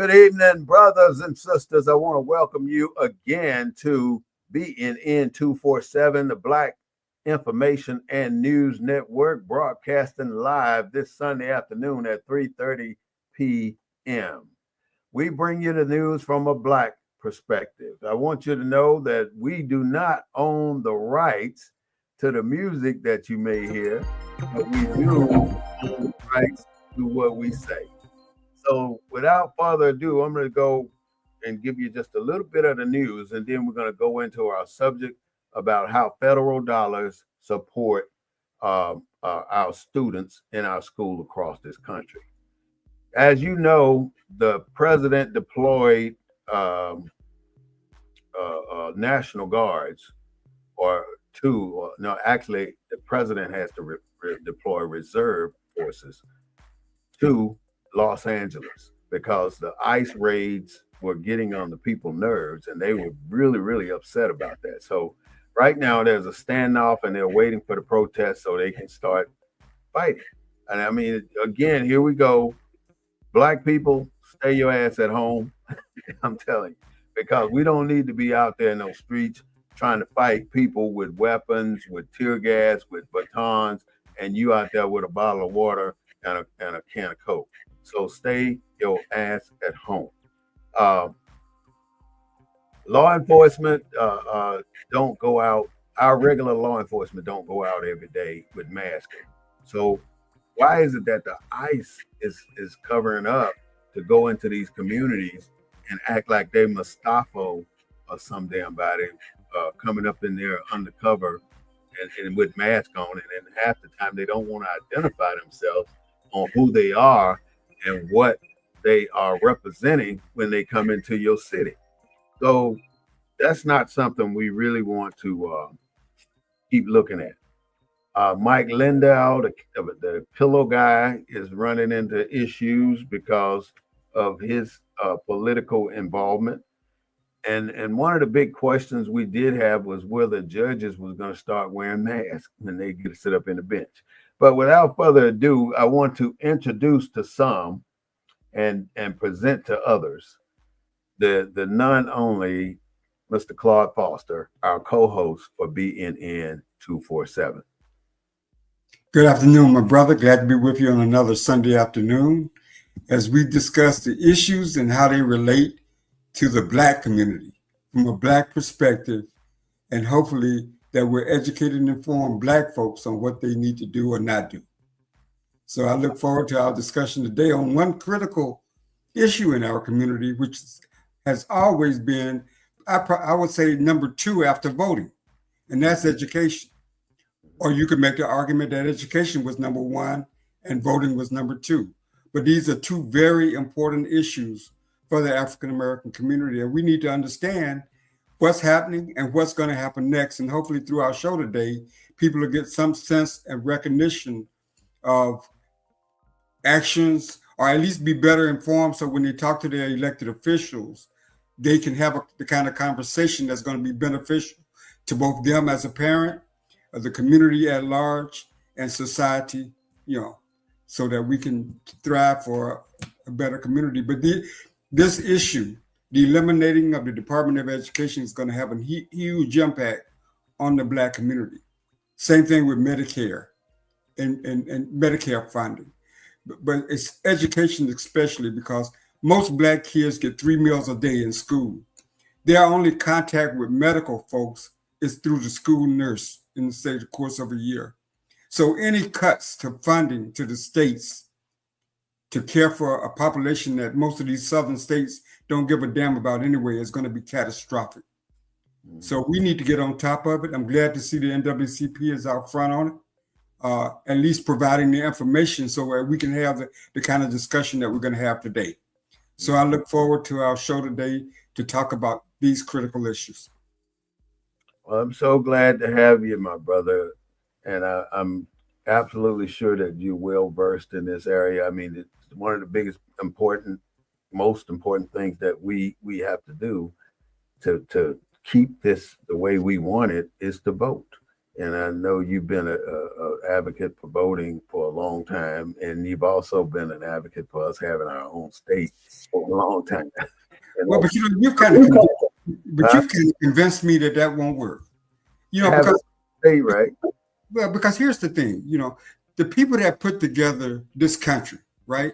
Good evening, brothers and sisters. I want to welcome you again to BNN 247, the Black Information and News Network, broadcasting live this Sunday afternoon at 3:30 p.m. We bring you the news from a Black perspective. I want you to know that we do not own the rights to the music that you may hear, but we do own the rights to what we say. So, without further ado, I'm going to go and give you just a little bit of the news, and then we're going to go into our subject about how federal dollars support our students in our school across this country. As you know, the president deployed National Guards, or two, or, no, actually, the president has to deploy reserve forces to Los Angeles because the ICE raids were getting on the people's nerves and they were really, really upset about that. So right now there's a standoff and they're waiting for the protests so they can start fighting. And I mean, again, here we go. Black people, stay your ass at home. I'm telling you, because we don't need to be out there in those streets trying to fight people with weapons, with tear gas, with batons, and you out there with a bottle of water and a can of Coke. So stay your ass at home. Uh, Law enforcement don't go out. Our regular law enforcement don't go out every day with masks. So why is it that the ICE is covering up to go into these communities and act like they Mustafa or some damn body coming up in there undercover and with masks on, and then half the time they don't want to identify themselves on who they are and what they are representing when they come into your city. So that's not something we really want to keep looking at. Mike Lindau, the pillow guy, is running into issues because of his political involvement. And one of the big questions we did have was whether judges was going to start wearing masks when they get to sit up in the bench. But without further ado, I want to introduce to some and present to others the none only Mr. Claude Foster, our co-host for BNN 247. Good afternoon, my brother. Glad to be with you on another Sunday afternoon as we discuss the issues and how they relate to the Black community from a Black perspective, and hopefully that we're educated and informed Black folks on what they need to do or not do. So I look forward to our discussion today on one critical issue in our community, which has always been, I would say, number two after voting, and that's education. Or you could make the argument that education was number one and voting was number two. But these are two very important issues for the African American community, and we need to understand what's happening and what's going to happen next. And hopefully through our show today, people will get some sense and recognition of actions, or at least be better informed, so when they talk to their elected officials, they can have the kind of conversation that's going to be beneficial to both them as a parent, of the community at large, and society, so that we can thrive for a better community. But this issue, the eliminating of the Department of Education, is going to have a huge impact on the Black community. Same thing with Medicare and Medicare funding. But it's education especially, because most Black kids get 3 meals a day in school. Their only contact with medical folks is through the school nurse in the course of a year. So any cuts to funding to the states to care for a population that most of these southern states don't give a damn about anyway is going to be catastrophic. So we need to get on top of it. I'm glad to see the NAACP is out front on it, at least providing the information so that we can have the kind of discussion that we're going to have today. So I look forward to our show today to talk about these critical issues. Well, I'm so glad to have you, my brother. And I'm absolutely sure that you're well versed in this area. I mean, it's one of the biggest most important things that we have to do to keep this the way we want it is to vote. And I know you've been a advocate for voting for a long time, and you've also been an advocate for us having our own state for a long time. Well, And but you've kind of convinced me that that won't work. have a Because state, right? well, because here's the thing. The people that put together this country, right?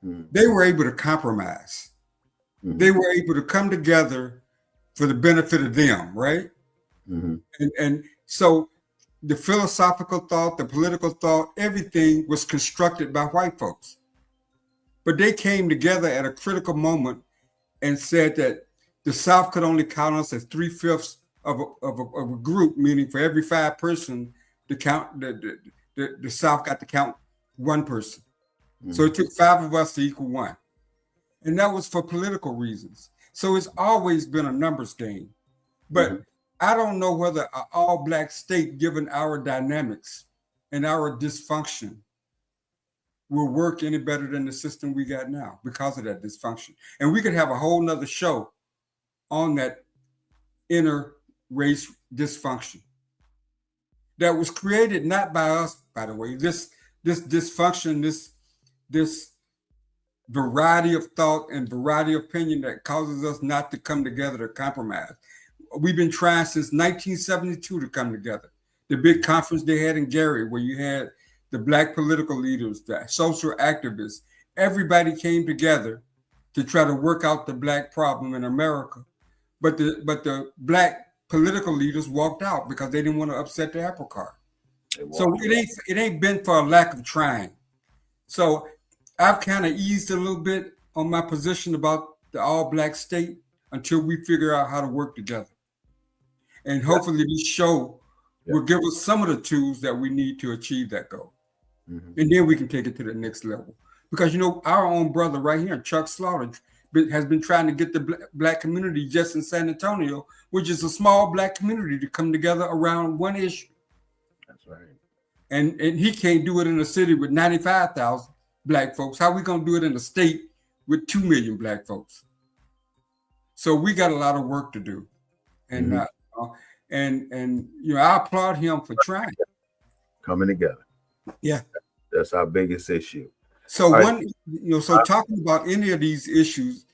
Mm-hmm. They were able to compromise. Mm-hmm. They were able to come together for the benefit of them, right? Mm-hmm. And so the philosophical thought, the political thought, everything was constructed by white folks. But they came together at a critical moment and said that the South could only count us as 3/5 of a group, meaning for every 5 person to count, the South got to count 1 person. Mm-hmm. So it took 5 of us to equal 1. And that was for political reasons. So it's always been a numbers game. But Mm-hmm. I don't know whether an all black state, given our dynamics and our dysfunction, will work any better than the system we got now because of that dysfunction. And we could have a whole nother show on that inner race dysfunction that was created not by us, by the way. This dysfunction, this variety of thought and variety of opinion that causes us not to come together to compromise. We've been trying since 1972 to come together. The big conference they had in Gary, where you had the black political leaders, the social activists, everybody came together to try to work out the black problem in America. But the black political leaders walked out because they didn't want to upset the apple cart. So it ain't been for a lack of trying. So I've kind of eased a little bit on my position about the all black state until we figure out how to work together. And hopefully this show will give us some of the tools that we need to achieve that goal. Mm-hmm. And then we can take it to the next level. Because, our own brother right here, Chuck Slaughter, has been trying to get the black community just in San Antonio, which is a small black community, to come together around one issue. That's right. And he can't do it in a city with 95,000 black folks. How are we going to do it in a state with 2 million black folks? So we got a lot of work to do. And I applaud him for trying. Coming together. Yeah. That's our biggest issue. So talking about any of these issues,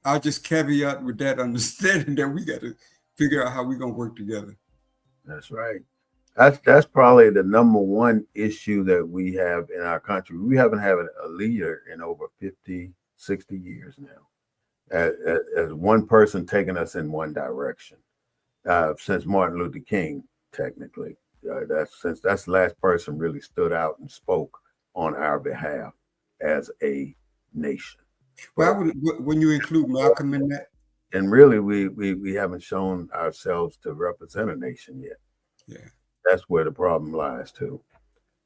I'll just caveat with that understanding that we got to figure out how we're going to work together. That's right. That's probably the number one issue that we have in our country. We haven't had a leader in over 50, 60 years now, as one person taking us in one direction, since Martin Luther King, technically. That's the last person really stood out and spoke on our behalf as a nation. Well, when you include Malcolm in that? And really, we haven't shown ourselves to represent a nation yet. Yeah. That's where the problem lies too.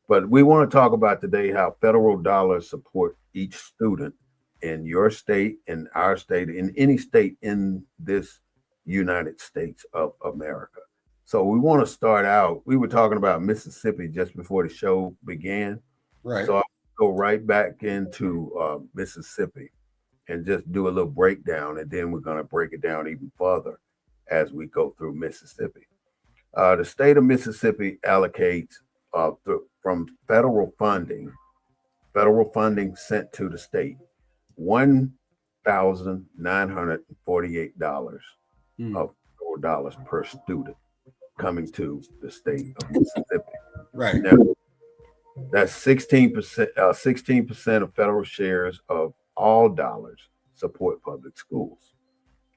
But we want to talk about today how federal dollars support each student in your state, in our state, in any state in this United States of America. So we want to start out. We were talking about Mississippi just before the show began. Right. So I'll go right back into Mississippi and just do a little breakdown, and then we're going to break it down even further as we go through Mississippi. The state of Mississippi allocates from federal funding sent to the state, $1,948 of federal dollars per student coming to the state of Mississippi. Right. Now, that's 16%. 16% of federal shares of all dollars support public schools.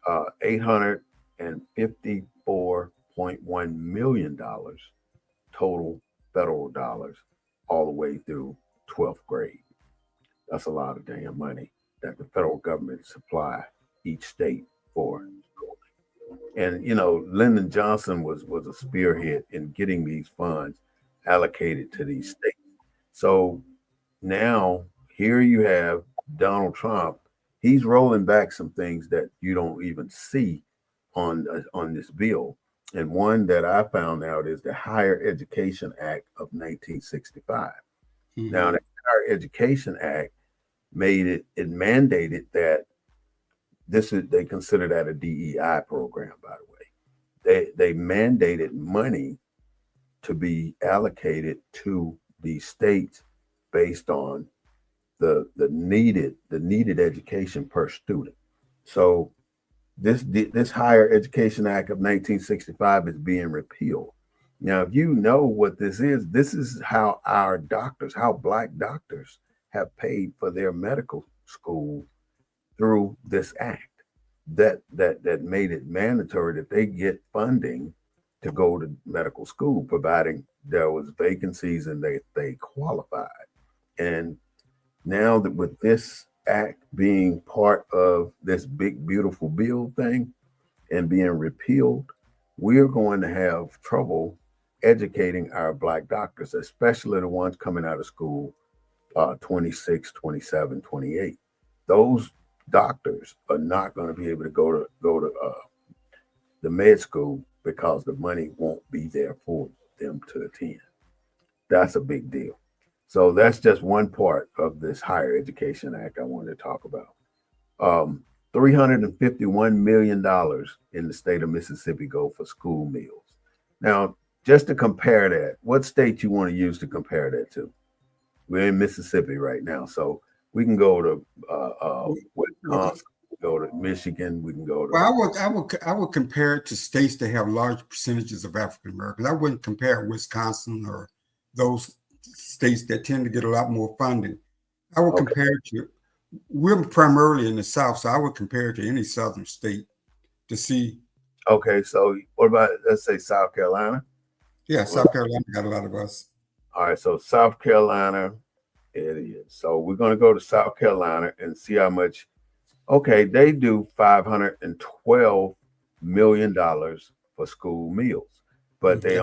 $854.1 million total federal dollars all the way through 12th grade. That's a lot of damn money that the federal government supply each state for schooling. And Lyndon Johnson was a spearhead in getting these funds allocated to these states. So now here you have Donald Trump. He's rolling back some things that you don't even see on this bill. And one that I found out is the Higher Education Act of 1965. Mm-hmm. Now, the Higher Education Act mandated that they consider that a DEI program, by the way. They mandated money to be allocated to the states based on the needed education per student. So this Higher Education Act of 1965 is being repealed. Now, if you know what this is how our doctors, how Black doctors have paid for their medical school through this act that made it mandatory that they get funding to go to medical school, providing there was vacancies and they qualified. And now that with this act being part of this big beautiful bill thing and being repealed, we're going to have trouble educating our Black doctors, especially the ones coming out of school 26, 27, 28. Those doctors are not going to be able to go to the med school because the money won't be there for them to attend. That's a big deal. So that's just one part of this Higher Education Act I wanted to talk about. $351 million in the state of Mississippi go for school meals. Now, just to compare that, what state you want to use to compare that to? We're in Mississippi right now, so we can go to Wisconsin, we can go to Michigan, we can go to. Well, I would compare it to states that have large percentages of African Americans. I wouldn't compare Wisconsin or those states that tend to get a lot more funding. I would compare it to. We're primarily in the South, so I would compare it to any Southern state to see. Okay, so what about, let's say, South Carolina? Yeah, South Carolina got a lot of us. All right, so South Carolina, it is. So we're going to go to South Carolina and see how much. Okay, they do $512 million for school meals, but they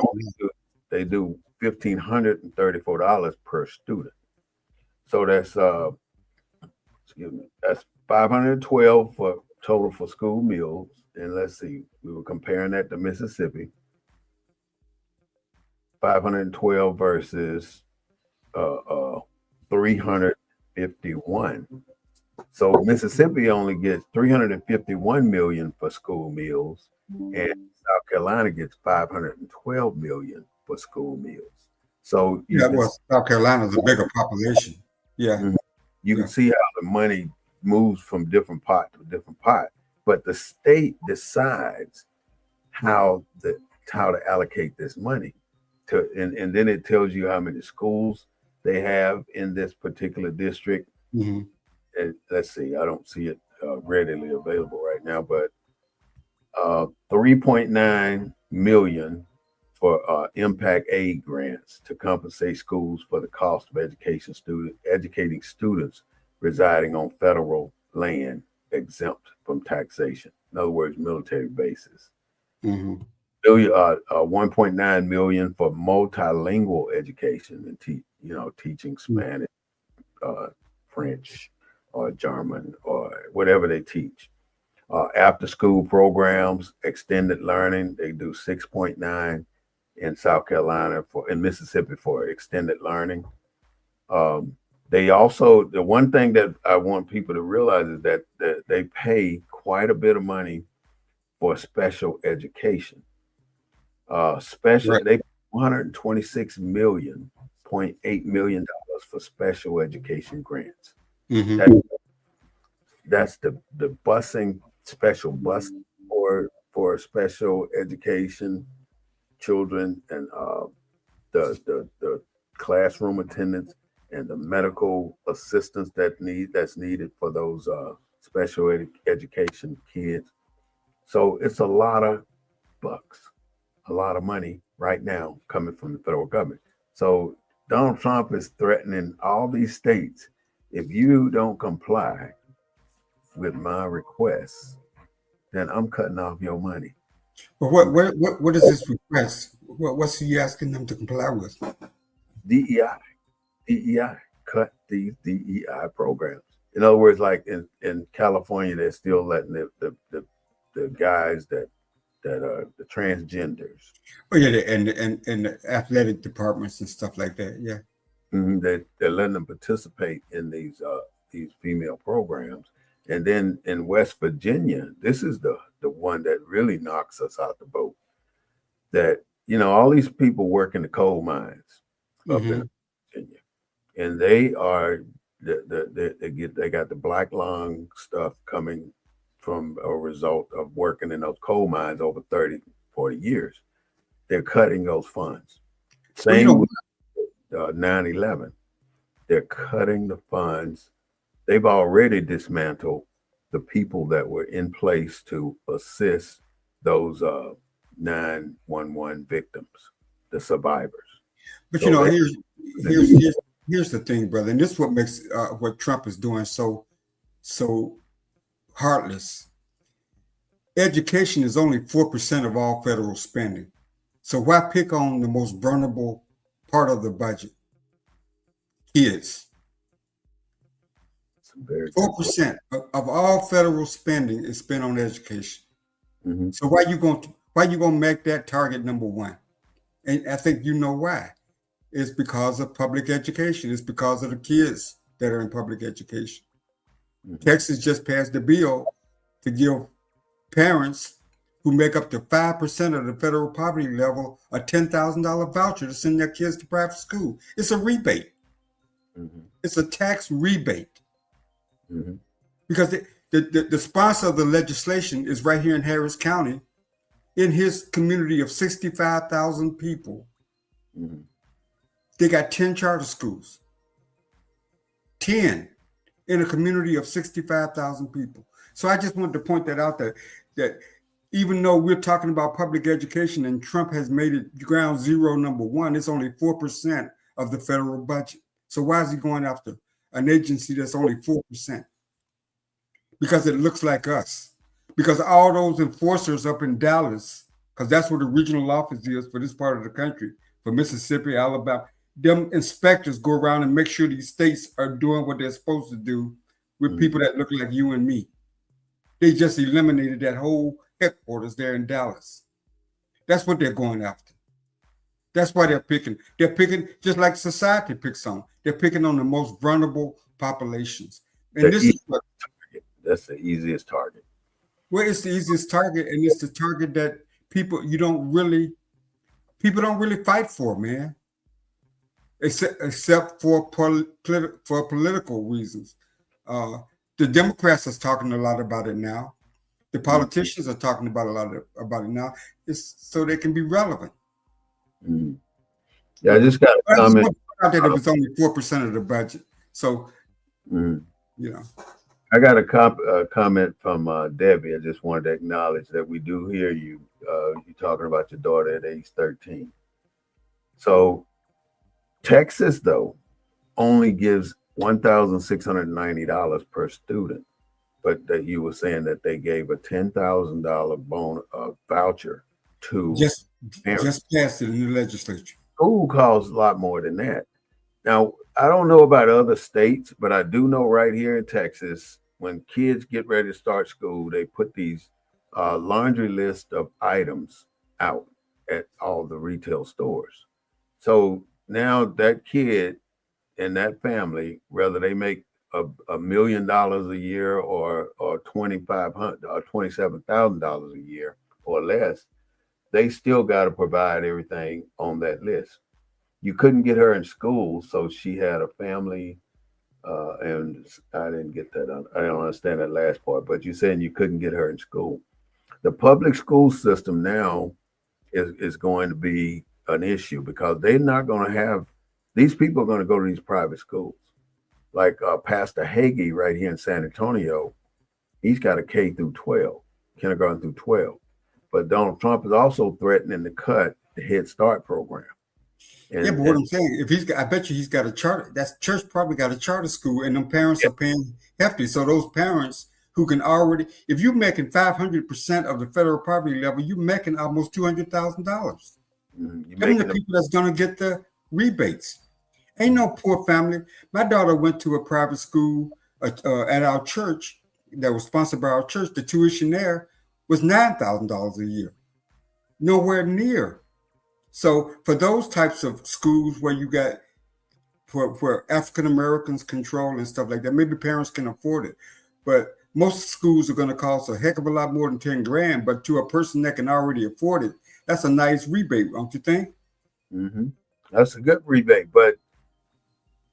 do $1,534 per student. So that's that's 512 for total for school meals. And let's see, we were comparing that to Mississippi. 512 versus 351. So Mississippi only gets 351 million for school meals, and South Carolina gets 512 million for school meals. So South Carolina's a bigger population. Yeah. You can see how the money moves from different pot to different pot, but the state decides how to allocate this money to, and then it tells you how many schools they have in this particular district. Mm-hmm. And let's see, I don't see it readily available right now, but 3.9 million for impact aid grants to compensate schools for the cost of educating students residing on federal land exempt from taxation. In other words, military bases. Mm-hmm. 1.9 million for multilingual education and teaching Spanish, French, or German, or whatever they teach. After school programs, extended learning, they do 6.9 in South Carolina in Mississippi for extended learning. They also, the one thing that I want people to realize is that they pay quite a bit of money for special education. They 126 million, $0.8 million for special education grants. Mm-hmm. That's the busing, special busing for special education children, and the classroom attendants and the medical assistance that's needed for those special education kids. So it's a lot of bucks, a lot of money right now coming from the federal government. So Donald Trump is threatening all these states. If you don't comply with my requests, then I'm cutting off your money. But what is this request? What's he asking them to comply with? DEI, cut these DEI programs. In other words, like in California, they're still letting the guys that are the transgenders. Oh yeah, and the athletic departments and stuff like that. Yeah, they're letting them participate in these female programs. And then in West Virginia, this is the one that really knocks us out the boat. That all these people work in the coal mines up in Mm-hmm. Virginia, and they are they got the black lung stuff coming from a result of working in those coal mines over 30, 40 years. They're cutting those funds. Well, Same with 9/11. They're cutting the funds. They've already dismantled the people that were in place to assist those 911 victims, the survivors. but So they here's here's here's the thing, brother, and this is what makes what Trump is doing so heartless. Education is only 4% of all federal spending. So why pick on the most vulnerable part of the budget? Kids. some very good. 4% of all federal spending is spent on education. Mm-hmm. So why you gonna make that target number one? And I think you know why. It's because of public education. It's because of the kids that are in public education. Mm-hmm. Texas just passed a bill to give parents who make up to 5% of the federal poverty level a $10,000 voucher to send their kids to private school. It's a rebate. Mm-hmm. It's a tax rebate. Mm-hmm. Because the sponsor of the legislation is right here in Harris County, in his community of 65,000 people. Mm-hmm. They got 10 charter schools. 10 in a community of 65,000 people. So I just wanted to point that out, that even though we're talking about public education and Trump has made it ground zero number one, it's only 4% of the federal budget. So why is he going after an agency that's only 4%? Because it looks like us. Because all those enforcers up in Dallas, because that's where the regional office is for this part of the country, for Mississippi, Alabama, them inspectors go around and make sure these states are doing what they're supposed to do with people that look like you and me. They just eliminated that whole headquarters there in Dallas. That's what they're going after. That's why they're picking. They're picking just like society picks on. They're picking on the most vulnerable populations. And this is what, that's the easiest target. well, it's the easiest target, and it's the target that people don't really fight for, man. Except for political reasons. The Democrats are talking a lot about it now. The politicians are talking about about it now. It's so they can be relevant. Mm-hmm. Yeah, I just got a comment. I just that it was only 4% of the budget. So, I got a comment from Debbie. I just wanted to acknowledge that we do hear you. You talking about your daughter at age 13. So Texas, though, only gives $1,690 per student, but that you were saying that they gave a $10,000 voucher to just parents. Just passed it in the legislature. School costs a lot more than that. Now, I don't know about other states, but I do know right here in Texas, when kids get ready to start school, they put these laundry list of items out at all the retail stores. So now that kid and that family, whether they make $1 million a year or $2,500 or $27,000 a year or less, they still got to provide everything on that list. You couldn't get her in school, so she had a family, and I didn't get that. I don't understand that last part, but you're saying you couldn't get her in school. The public school system now is going to be an issue because they're not going to have these people are going to go to these private schools. Like Pastor Hagee right here in San Antonio, he's got a K through 12, kindergarten through 12. But Donald Trump is also threatening to cut the Head Start program. Yeah, but what I'm saying, I bet you he's got a charter. That church probably got a charter school, and them parents are paying hefty. So those parents who can already, if you're making 500% of the federal poverty level, you're making almost $200,000. Them the people that's going to get the rebates. Ain't no poor family. My daughter went to a private school at our church that was sponsored by our church. The tuition there was $9,000 a year. Nowhere near. So for those types of schools where you got where African Americans control and stuff like that, maybe parents can afford it. But most schools are going to cost a heck of a lot more than 10 grand. But to a person that can already afford it, That's a nice rebate, don't you think? Hmm. That's a good rebate, but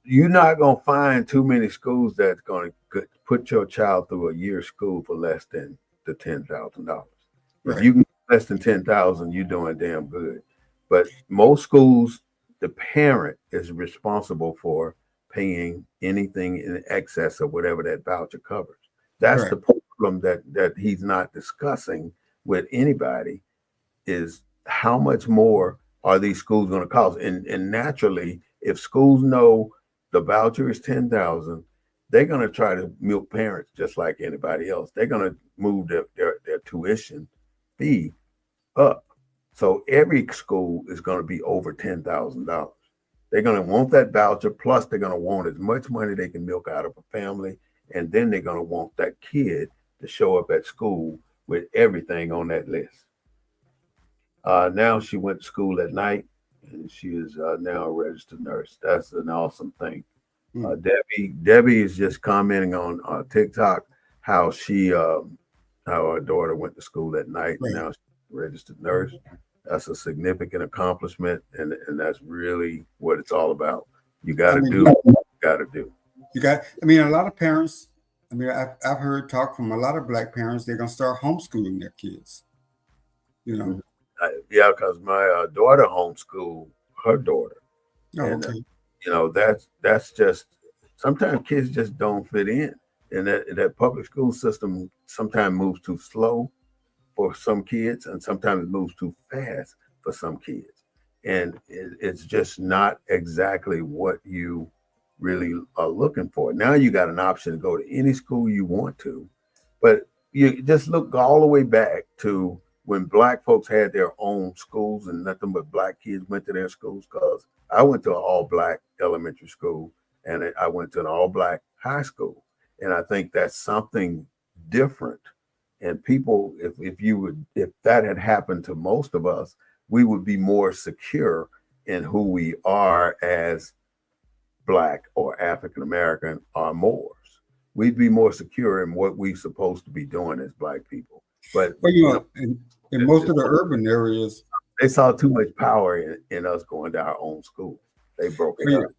you're not going to find too many schools that's going to put your child through a year of school for less than the $10,000. If Right. you can get less than 10,000, you're doing damn good. But most schools, the parent is responsible for paying anything in excess of whatever that voucher covers. That's Right. the problem that he's not discussing with anybody, is how much more are these schools going to cost? And naturally, if schools know the voucher is 10,000, they're going to try to milk parents just like anybody else. They're going to move their tuition fee up. So every school is going to be over $10,000. They're going to want that voucher, plus they're going to want as much money they can milk out of a family, and then they're going to want that kid to show up at school with everything on that list. Now she went to school at night, and she is now a registered nurse. That's an awesome thing. Mm. Debbie is just commenting on TikTok how how her daughter went to school at night, and Right. now she's a registered nurse. That's a significant accomplishment, and that's really what it's all about. You got I to mean, do what you got to do. you got. I mean, a lot of parents. I mean, I've heard talk from a lot of black parents. They're gonna start homeschooling their kids. You know. Mhm. Yeah, because my daughter homeschooled her daughter, Oh, and okay. that's just sometimes kids just don't fit in, and that public school system sometimes moves too slow for some kids, and sometimes it moves too fast for some kids, and it's just not exactly what you really are looking for. Now you got an option to go to any school you want to, but you just look all the way back to when black folks had their own schools and nothing but black kids went to their schools. Because I went to an all black elementary school, and I went to an all black high school. And I think that's something different. And people, if that had happened to most of us, we would be more secure in who we are as black or African American or Moors. We'd be more secure in what we're supposed to be doing as black people. But Well, in it, most it, of the urban areas, they saw too much power in us going to our own schools. They broke it well, up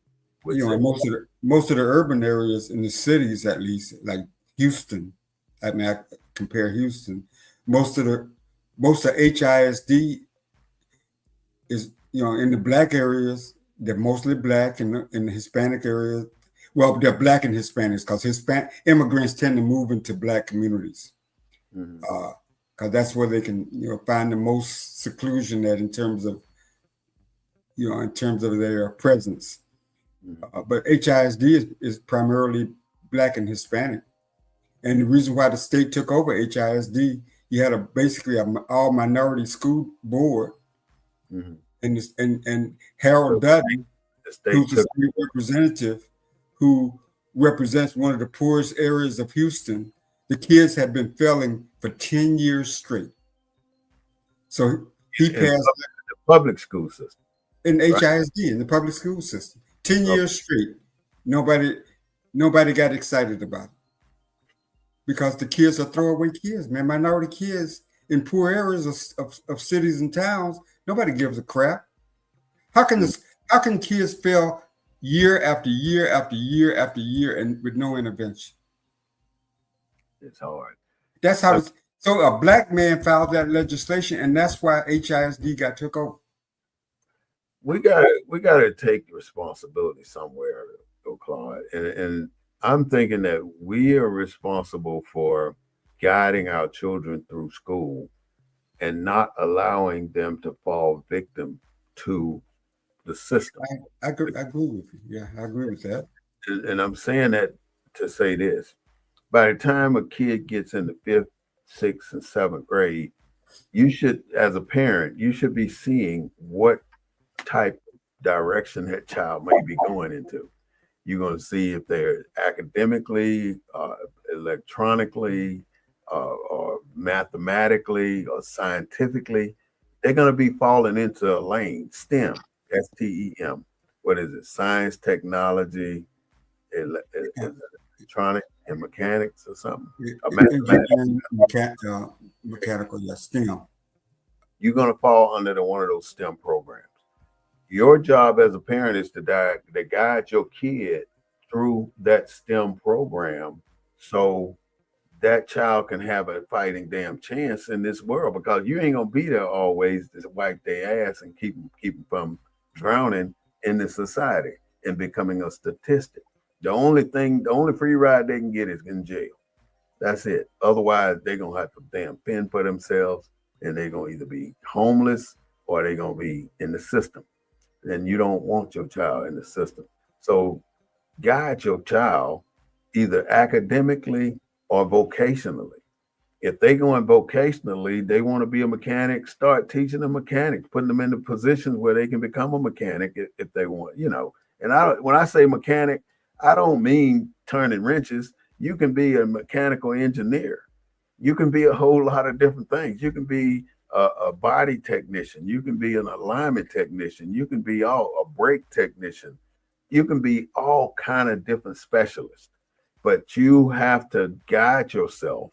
with in segregation. most of the urban areas in the cities, at least, like Houston. I mean, I compare Houston. Most of the most of HISD is in the black areas. They're mostly black, in the Hispanic areas. Well, they're black and Hispanics because Hispanic immigrants tend to move into black communities Mhm, because that's where they can find the most seclusion at in terms of their presence. mhm. But HISD is primarily black and Hispanic. And the reason why the state took over HISD, you had basically a all minority school board, Mhm. and So Harold Dutton, the state who's the took. state representative, who represents one of the poorest areas of Houston. The kids had been failing for 10 years straight. So he in passed the public school system, in right? HISD in the public school system. 10 Okay. years straight. Nobody nobody got excited about it because the kids are throwaway kids, man. Minority kids in poor areas of cities and towns, nobody gives a crap. How can Mm, this? How can kids fail year after year after year after year and with no intervention? it's hard. That's how I it's. So a black man filed that legislation, and that's why HISD got took over. we gotta take responsibility somewhere, Claude. And I'm thinking that we are responsible for guiding our children through school and not allowing them to fall victim to the system. I agree with you. Yeah, I agree with that. And I'm saying that to say this: by the time a kid gets in the fifth, sixth, and seventh grade, you should, as a parent, you should be seeing what type of direction that child may be going into. You're going to see if they're academically, electronically, or mathematically, or scientifically. They're going to be falling into a lane, STEM, STEM. What is it? Science, technology, electronic, and mechanics, or something. Or mathematics. Engineering, mechanical, yeah, STEM. you're going to fall under one of those STEM programs. Your job as a parent is to guide your kid through that STEM program so that child can have a fighting damn chance in this world, because you ain't gonna be there always to wipe their ass and keep them from drowning in this society and becoming a statistic. The only free ride they can get is in jail. That's it. Otherwise, they're gonna have to damn fend for themselves, and they're gonna either be homeless or they're gonna be in the system. And you don't want your child in the system. So guide your child either academically or vocationally. If they going vocationally, they want to be a mechanic, start teaching them mechanics, putting them into positions where they can become a mechanic if they want, you know. And when I say mechanic, I don't mean turning wrenches. You can be a mechanical engineer. You can be a whole lot of different things. You can be a body technician. You can be an alignment technician. You can be a brake technician. You can be all kind of different specialists, but you have to guide yourself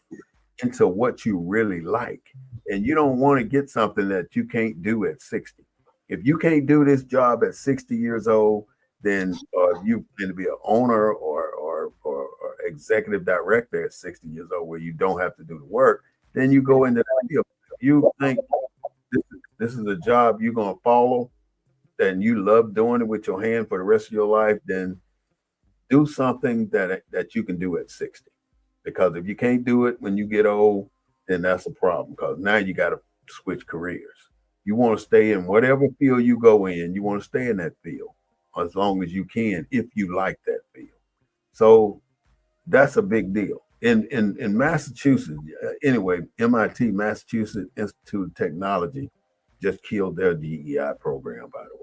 into what you really like. And you don't want to get something that you can't do at 60. If you can't do this job at 60 years old, then if you going to be an owner or executive director at 60 years old where you don't have to do the work, then you go into that field. If you think this is a job you're going to follow, and you love doing it with your hand for the rest of your life, then do something that you can do at 60. Because if you can't do it when you get old, then that's a problem, because now you got to switch careers. You want to stay in whatever field you go in, you want to stay in that field as long as you can, if you like that field. So that's a big deal. In Massachusetts, anyway, MIT, Massachusetts Institute of Technology, just killed their DEI program, by the way.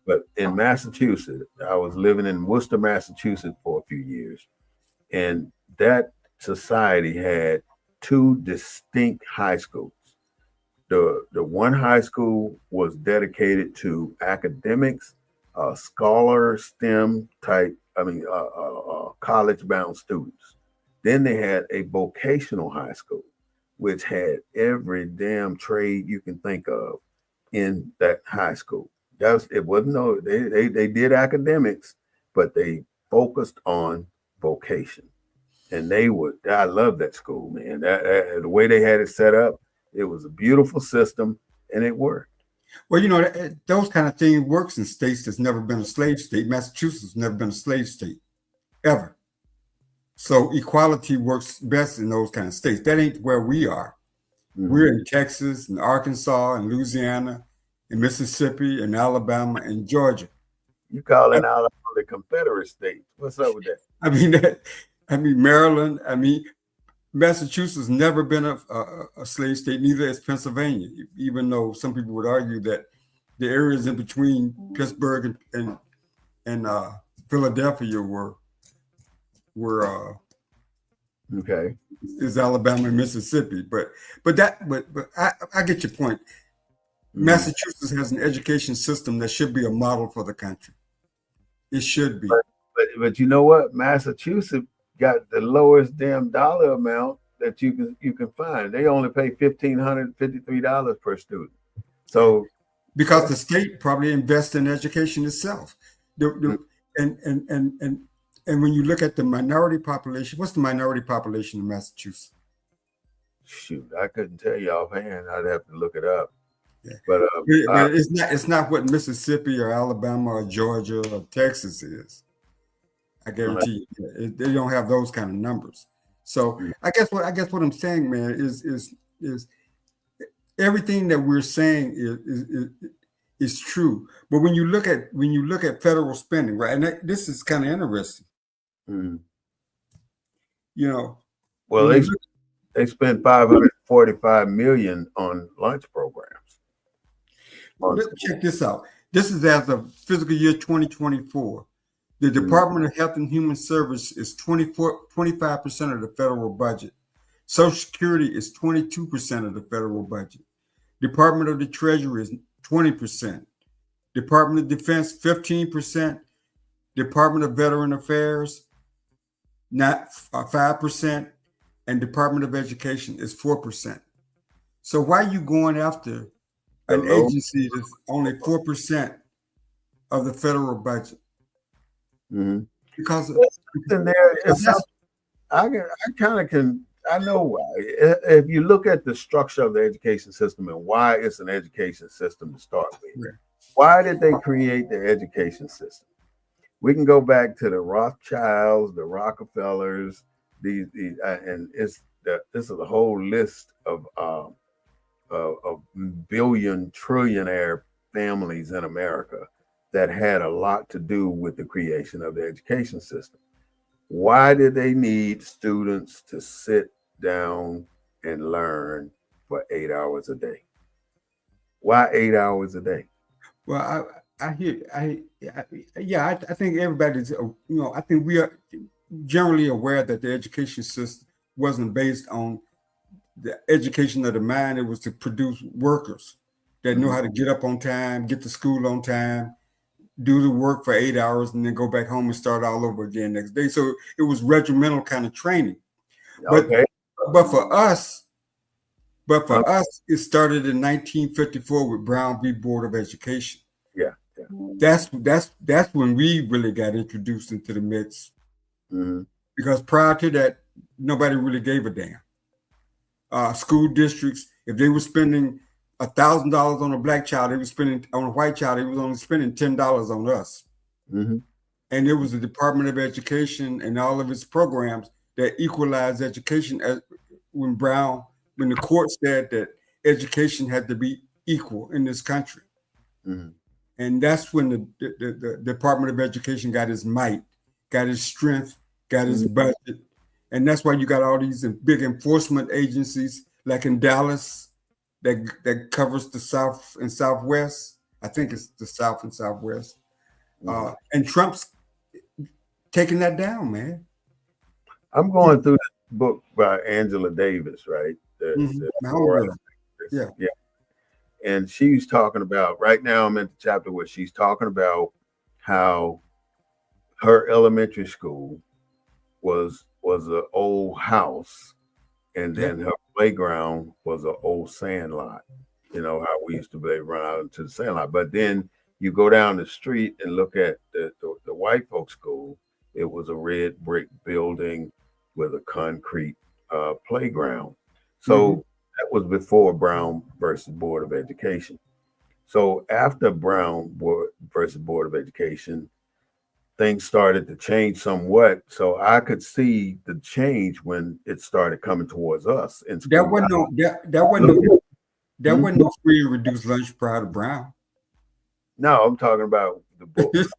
But in Massachusetts, I was living in Worcester, Massachusetts for a few years, and that society had two distinct high schools. The one high school was dedicated to academics, scholar STEM type, college bound students. Then they had a vocational high school, which had every damn trade you can think of in that high school. It wasn't no, they did academics, but they focused on vocation. And I love that school, man. The way they had it set up, it was a beautiful system, and it worked. Well, you know, those kind of things works in states that's never been a slave state. Massachusetts has never been a slave state, ever. So equality works best in those kind of states. That ain't where we are. Mm-hmm. We're in Texas and Arkansas and Louisiana and Mississippi and Alabama and Georgia. You calling Alabama the Confederate states? What's up with that? I mean Maryland. I mean Massachusetts never been a slave state. Neither is Pennsylvania. Even though some people would argue that the areas in between Pittsburgh and Philadelphia were okay. Is Alabama and Mississippi, but I get your point. Mm-hmm. Massachusetts has an education system that should be a model for the country. It should be. But you know what? Massachusetts got the lowest damn dollar amount that you can find. They only pay $1,553 per student. So because the state probably invests in education itself. And when you look at the minority population, what's the minority population in Massachusetts? Shoot, I couldn't tell you offhand. I'd have to look it up. Yeah. But it's not what Mississippi or Alabama or Georgia or Texas is. I guarantee you, they don't have those kind of numbers. So I guess what I'm saying, man, is everything that we're saying is true. But when you look at federal spending, right, and this is kind of interesting. Mm. You know, well, they spent $545 million on lunch programs. Let's check this out. This is as of fiscal year 2024. The Department of Health and Human Service is 25% of the federal budget. Social Security is 22% of the federal budget. Department of the Treasury is 20%. Department of Defense, 15%. Department of Veteran Affairs, not 5%. And Department of Education is 4%. So why are you going after The an low. agency that's only 4% of the federal budget? Mm-hmm. Because And there is that's something I kind of can. I know why. If you look at the structure of the education system and why it's an education system to start with, why did they create the education system? We can go back to the Rothschilds, the Rockefellers, and this is a whole list of billion trillionaire families in America that had a lot to do with the creation of the education system. Why did they need students to sit down and learn for 8 hours a day? Why 8 hours a day? well, I hear I yeah, I think everybody's I think we are generally aware that the education system wasn't based on the education of the mind. It was to produce workers that know Mm-hmm. how to get up on time, get to school on time, do the work for 8 hours, and then go back home and start all over again next day. So it was regimental kind of training. But Okay. but for us, Um, it started in 1954 with Brown v. Board of Education. yeah. Yeah. That's when we really got introduced into the mix. Mm-hmm. Because prior to that, nobody really gave a damn. School districts, if they were spending $1,000 on a black child, they were spending on a white child, they was only spending $10 on us. Mm-hmm. And it was the Department of Education and all of its programs that equalized education when the court said that education had to be equal in this country. Mm-hmm. And that's when the Department of Education got its might, got its strength, got its Mm-hmm. budget. And that's why you got all these big enforcement agencies like in Dallas that covers the South and Southwest. I think it's the South and Southwest. Mm-hmm. And Trump's taking that down, man. I'm going through this book by Angela Davis, right? The My Four homegirl. Aspects. Yeah. Yeah. And she's talking about right now. I'm at the chapter where she's talking about how her elementary school was an old house, and Yeah. then her playground was an old sand lot. You know how we used to play run out into the sand lot. But then you go down the street and look at the white folks' school. It was a red brick building with a concrete playground. Mm-hmm. So that was before Brown versus Board of Education. So after Brown versus Board of Education, things started to change somewhat. So I could see the change when it started coming towards us in That school. wasn't no that wasn't no that Hmm? wasn't no free and reduced lunch prior to Brown. No, I'm talking about the books.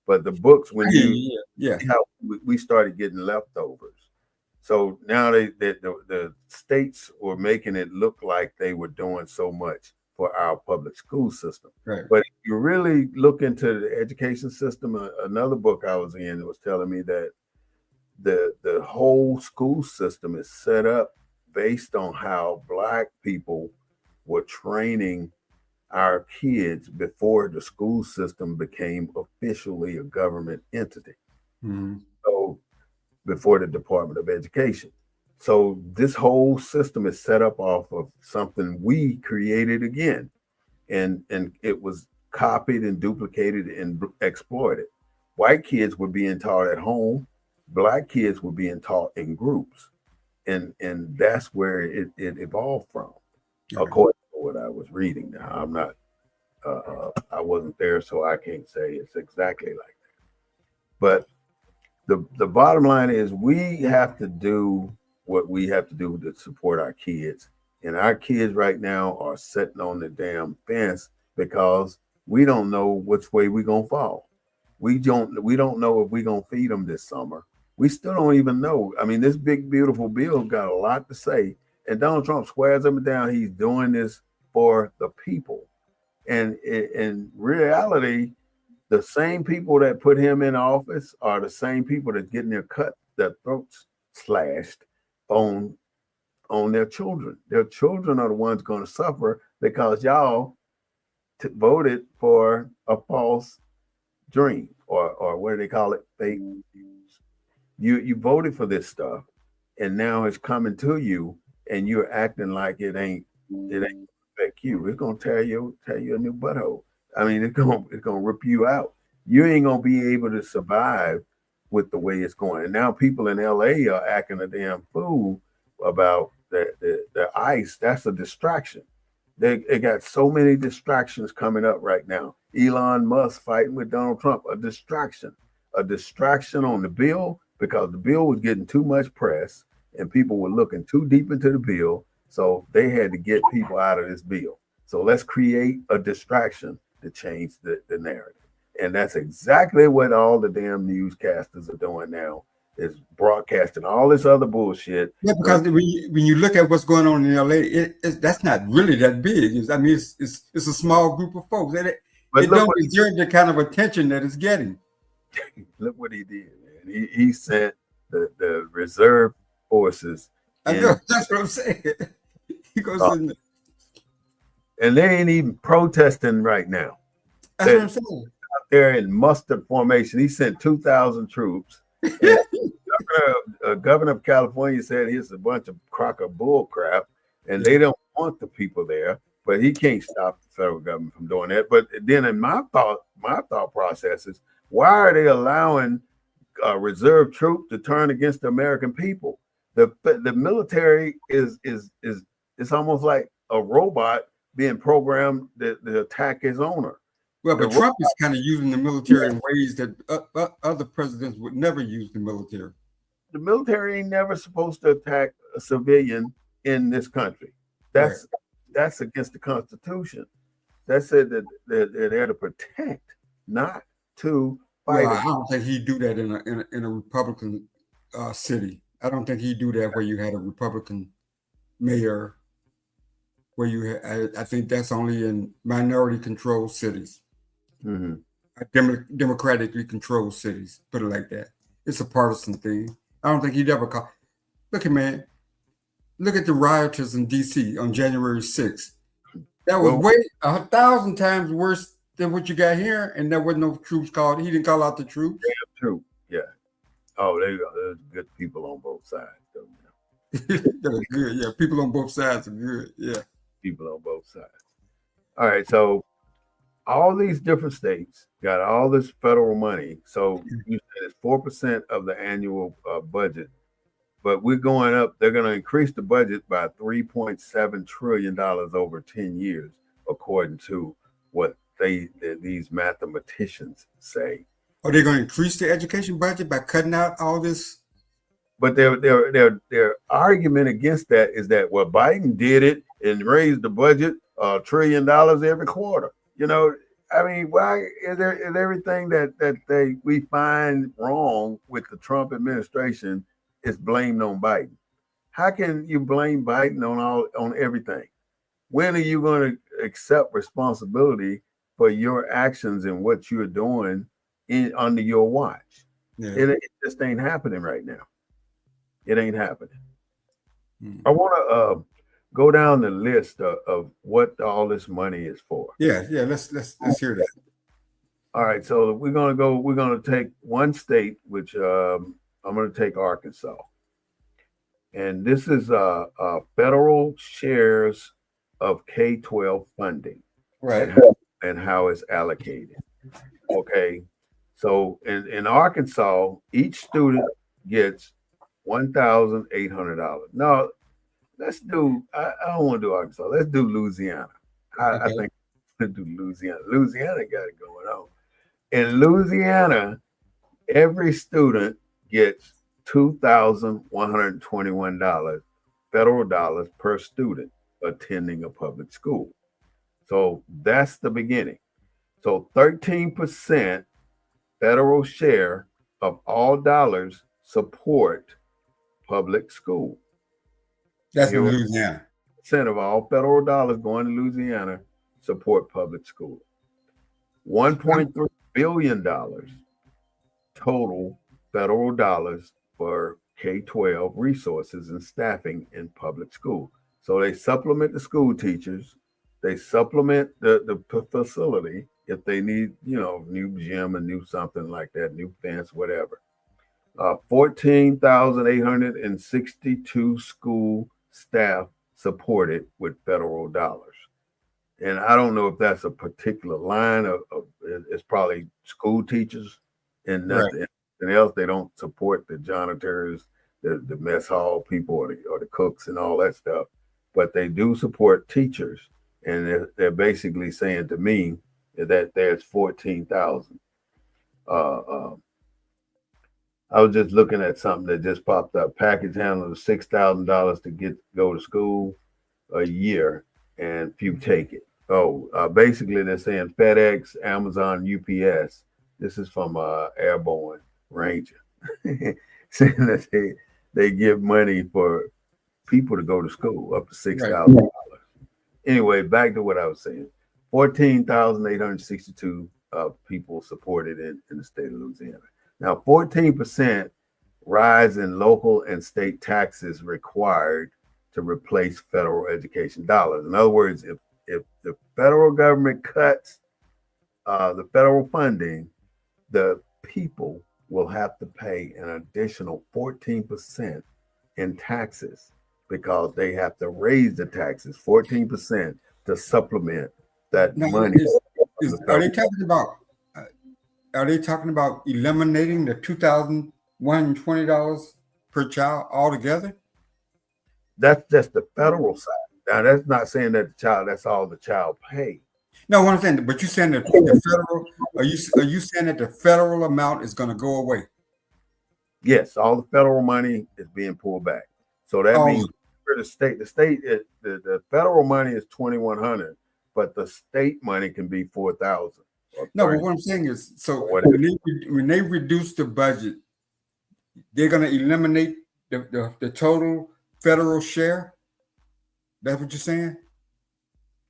But the books, when you Yeah. see how we started getting leftovers. So now the states were making it look like they were doing so much for our public school system. Right. But if you really look into the education system, another book I was in was telling me that the whole school system is set up based on how black people were training our kids before the school system became officially a government entity. Mm-hmm. So before the Department of Education. So this whole system is set up off of something we created again, and it was copied and duplicated and exploited. White kids were being taught at home, black kids were being taught in groups, and that's where it evolved from, Right. according to what I was reading. Now I'm not, I wasn't there, so I can't say it's exactly like that. But the bottom line is we have to do what we have to do to support our kids. And our kids right now are sitting on the damn fence because we don't know which way we're gonna fall. We don't know if we're gonna feed them this summer. We still don't even know. I mean, this big beautiful bill got a lot to say. And Donald Trump swears up and down he's doing this for the people. And in reality, the same people that put him in office are the same people that's getting their throats slashed on their children. Their children are the ones going to suffer because y'all voted for a false dream, or what do they call it? Fake news. You voted for this stuff, and now it's coming to you. and you're acting like it ain't affect you. It's gonna tear you a new butthole. I mean, it's gonna rip you out. You ain't gonna be able to survive with the way it's going. And now people in LA are acting a damn fool about the ICE. That's a distraction. They got so many distractions coming up right now. Elon Musk fighting with Donald Trump, a distraction on the bill because the bill was getting too much press and people were looking too deep into the bill. So they had to get people out of this bill. So let's create a distraction to change the narrative. And that's exactly what all the damn newscasters are doing now is broadcasting all this other bullshit. Yeah, because when you look at what's going on in LA, that's not really that big. I mean, it's a small group of folks. But It don't deserve the kind of attention that it's getting. look what he did, man. He sent the reserve forces I know, that's what I'm saying. He goes in there. and they ain't even protesting right now. That's what I'm saying. They're in muster formation. He sent 2,000 troops. And governor of California said he's a bunch of crock of bull crap, and they don't want the people there. But he can't stop the federal government from doing that. But then, in my thought process is, why are they allowing reserve troops to turn against the American people? The military is it's almost like a robot being programmed to attack his owner. Well, but Trump is kind of using the military in ways that other presidents would never use the military. The military ain't never supposed to attack a civilian in this country. That's against the Constitution. That said that they're there to protect, not to fight. Well, I don't think he'd do that in a Republican city. I don't think he'd do that where you had a Republican mayor. Where you, I think that's only in minority-controlled cities. Democratically controlled cities, put it like that. It's a partisan thing. I don't think he'd ever call. Look at the rioters in D.C. on January 6th. That was way 1,000 times worse than what you got here, and there wasn't no troops called. He didn't call out the troops. Yeah, true. Yeah. Oh, there you go. There's good people on both sides. That's good. Yeah, people on both sides are good. Yeah. People on both sides. All right, so all these different states got all this federal money. So you said it's 4% of the annual budget, but we're going up. They're going to increase the budget by $3.7 trillion over 10 years, according to what these mathematicians say. Are they going to increase the education budget by cutting out all this? But their argument against that is that, well, Biden did it and raised the budget $1 trillion every quarter. You know, I mean, why is everything that we find wrong with the Trump administration is blamed on Biden? How can you blame Biden on everything? When are you going to accept responsibility for your actions and what you're doing under your watch? Yeah. It just ain't happening right now. It ain't happening. I want to go down the list of what all this money is for. Yeah. Let's hear that. All right, so we're gonna take one state, which I'm gonna take Arkansas, and this is federal shares of K-12 funding, right, and how it's allocated. Okay, so in Arkansas, each student gets $1,800. No, let's do. I don't want to do Arkansas. Let's do Louisiana. I think let's do Louisiana. Louisiana got it going on. In Louisiana, every student gets $2,121 federal dollars per student attending a public school. So that's the beginning. So 13% federal share of all dollars support public school. That's in Louisiana. Percent of all federal dollars going to Louisiana support public school. $1.3 billion total federal dollars for K-12 resources and staffing in public school. So they supplement the school teachers. They supplement the facility if they need, new gym and new something like that, new fence, whatever. 14,862 school staff supported with federal dollars. And I don't know if that's a particular line of it's probably school teachers and Right. nothing else. They don't support the janitors, the mess hall people, or the cooks and all that stuff, but they do support teachers. And they're basically saying to me that there's 14,000. Uh, uh, I was just looking at something that just popped up. Package handlers $6,000 to go to school a year, and few take it. Oh, basically they're saying FedEx, Amazon, UPS. This is from Airborne Ranger, saying that they give money for people to go to school up to $6,000. Anyway, back to what I was saying. 14,862 people supported in the state of Louisiana. Now, 14% rise in local and state taxes required to replace federal education dollars. In other words, if the federal government cuts the federal funding, the people will have to pay an additional 14% in taxes because they have to raise the taxes 14% to supplement that Now, money. are they talking about? Are they talking about eliminating the $2,120 per child altogether? That's just the federal side. Now, that's not saying that that's all the child pays. No, what I'm saying, but you're saying that the federal, are you saying that the federal amount is going to go away? Yes, all the federal money is being pulled back. So that means for the state, the federal money is 2,100, but the state money can be 4,000. No, but what I'm saying is, so when they reduce the budget, they're going to eliminate the total federal share. That's what you're saying?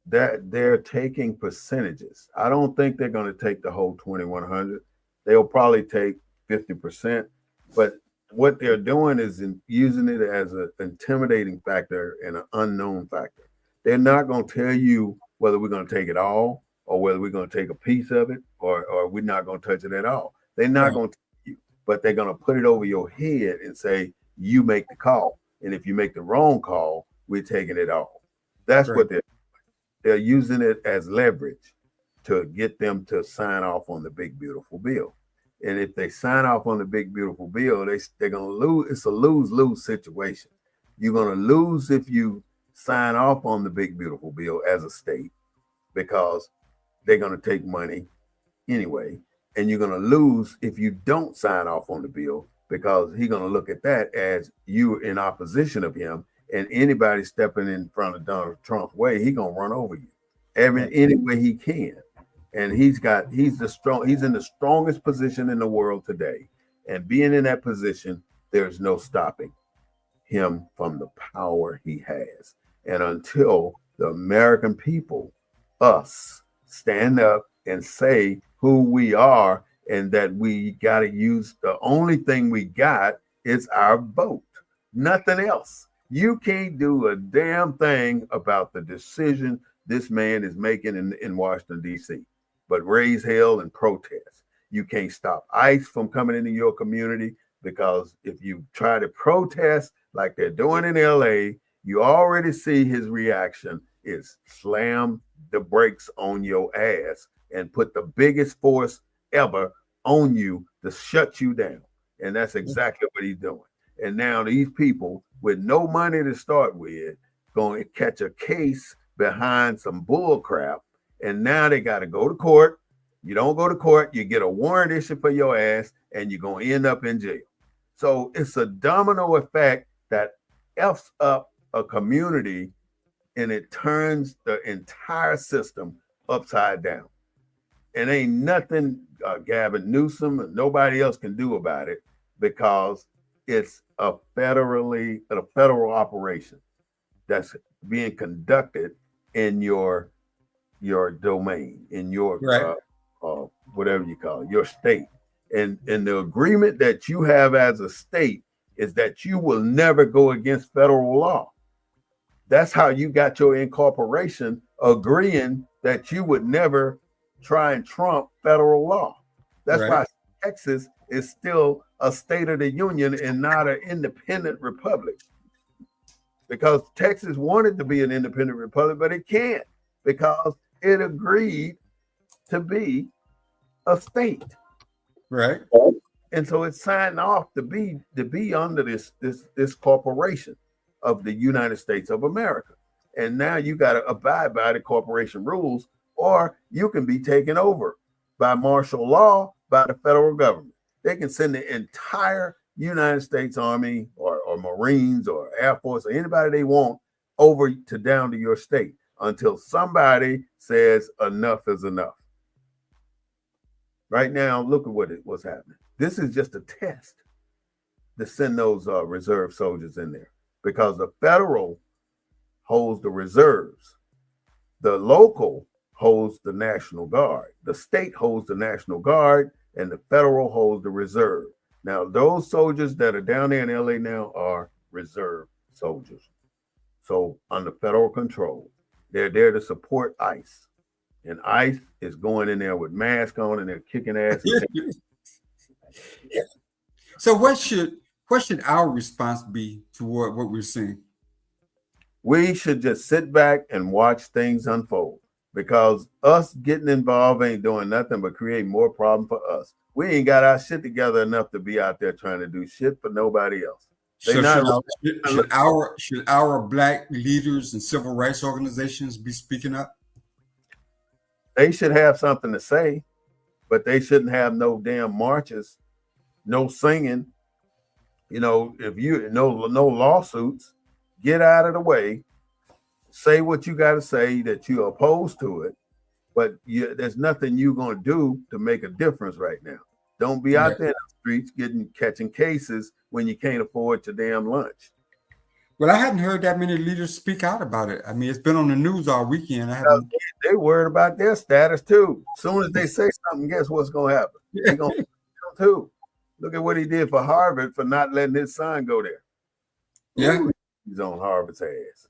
That they're taking percentages. I don't think they're going to take the whole 2,100. They'll probably take 50%. But what they're doing is using it as an intimidating factor and an unknown factor. They're not going to tell you whether we're going to take it all or whether we're going to take a piece of it or we're not going to touch it at all. They're not going to tell you, but they're going to put it over your head and say, you make the call. And if you make the wrong call, we're taking it all. That's what they're using it as leverage to get them to sign off on the big, beautiful bill. And if they sign off on the big, beautiful bill, they're going to lose. It's a lose-lose situation. You're going to lose if you sign off on the big, beautiful bill as a state because they're going to take money anyway. And you're going to lose if you don't sign off on the bill because he's going to look at that as you in opposition of him. And anybody stepping in front of Donald Trump's way, he's going to run over you any way he can. And he's in the strongest position in the world today. And being in that position, there's no stopping him from the power he has. And until the American people, us, stand up and say who we are and that we got to use the only thing we got is our vote, nothing else. You can't do a damn thing about the decision this man is making in Washington, D.C., but raise hell and protest. You can't stop ICE from coming into your community because if you try to protest like they're doing in L.A., you already see his reaction is slam the brakes on your ass and put the biggest force ever on you to shut you down. And that's exactly what he's doing. And now these people with no money to start with going to catch a case behind some bull crap. And now they got to go to court. You don't go to court, you get a warrant issued for your ass, and you're going to end up in jail. So it's a domino effect that F's up a community and it turns the entire system upside down. And ain't nothing Gavin Newsom and nobody else can do about it because it's a federal operation that's being conducted in your domain, in your whatever you call it, your state. And the agreement that you have as a state is that you will never go against federal law. That's how you got your incorporation agreeing that you would never try and trump federal law. That's why Texas is still a state of the union and not an independent republic. because Texas wanted to be an independent republic, but it can't because it agreed to be a state. Right. And so it signed off to be under this corporation of the United States of America. And now you got to abide by the corporation rules, or you can be taken over by martial law by the federal government. They can send the entire United States Army or Marines or Air Force or anybody they want over to down to your state until somebody says enough is enough. Right now, look at what's happening. This is just a test to send those reserve soldiers in there because the federal holds the reserves. The local holds the National Guard. The state holds the National Guard, and the federal holds the reserve. Now, those soldiers that are down there in LA now are reserve soldiers. So, under federal control, they're there to support ICE. And ICE is going in there with masks on and they're kicking ass. So what should our response be toward what we're seeing? We should just sit back and watch things unfold because us getting involved ain't doing nothing but create more problem for us. We ain't got our shit together enough to be out there trying to do shit for nobody else. Should our Black leaders and civil rights organizations be speaking up? They should have something to say, but they shouldn't have no damn marches, no singing. You know, if you no lawsuits, get out of the way, say what you got to say that you're opposed to it, but there's nothing you're going to do to make a difference right now. Don't be out there in the streets catching cases when you can't afford your damn lunch. Well, I hadn't heard that many leaders speak out about it. I mean, it's been on the news all weekend. They're worried about their status too. As soon as they say something, guess what's going to happen? They're going to too. Look at what he did for Harvard for not letting his son go there. Yeah, ooh, he's on Harvard's ass.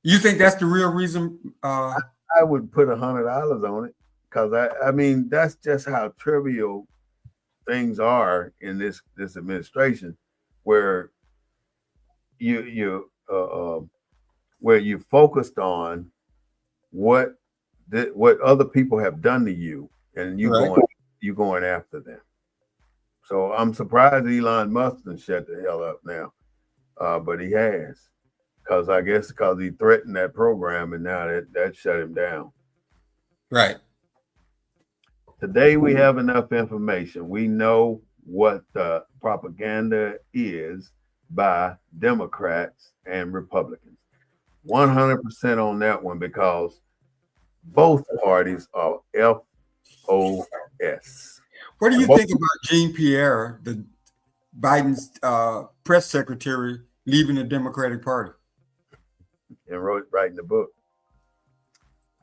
You think that's the real reason? I would put $100 on it because I mean that's just how trivial things are in this administration, where you focused on what other people have done to you, and you going after them. So I'm surprised Elon Musk didn't shut the hell up now, but he has, because he threatened that program, and now that shut him down. Right. Today we have enough information. We know what the propaganda is by Democrats and Republicans. 100% on that one, because both parties are FOS. What do you think about Jean-Pierre, the Biden's press secretary, leaving the Democratic Party? And writing the book.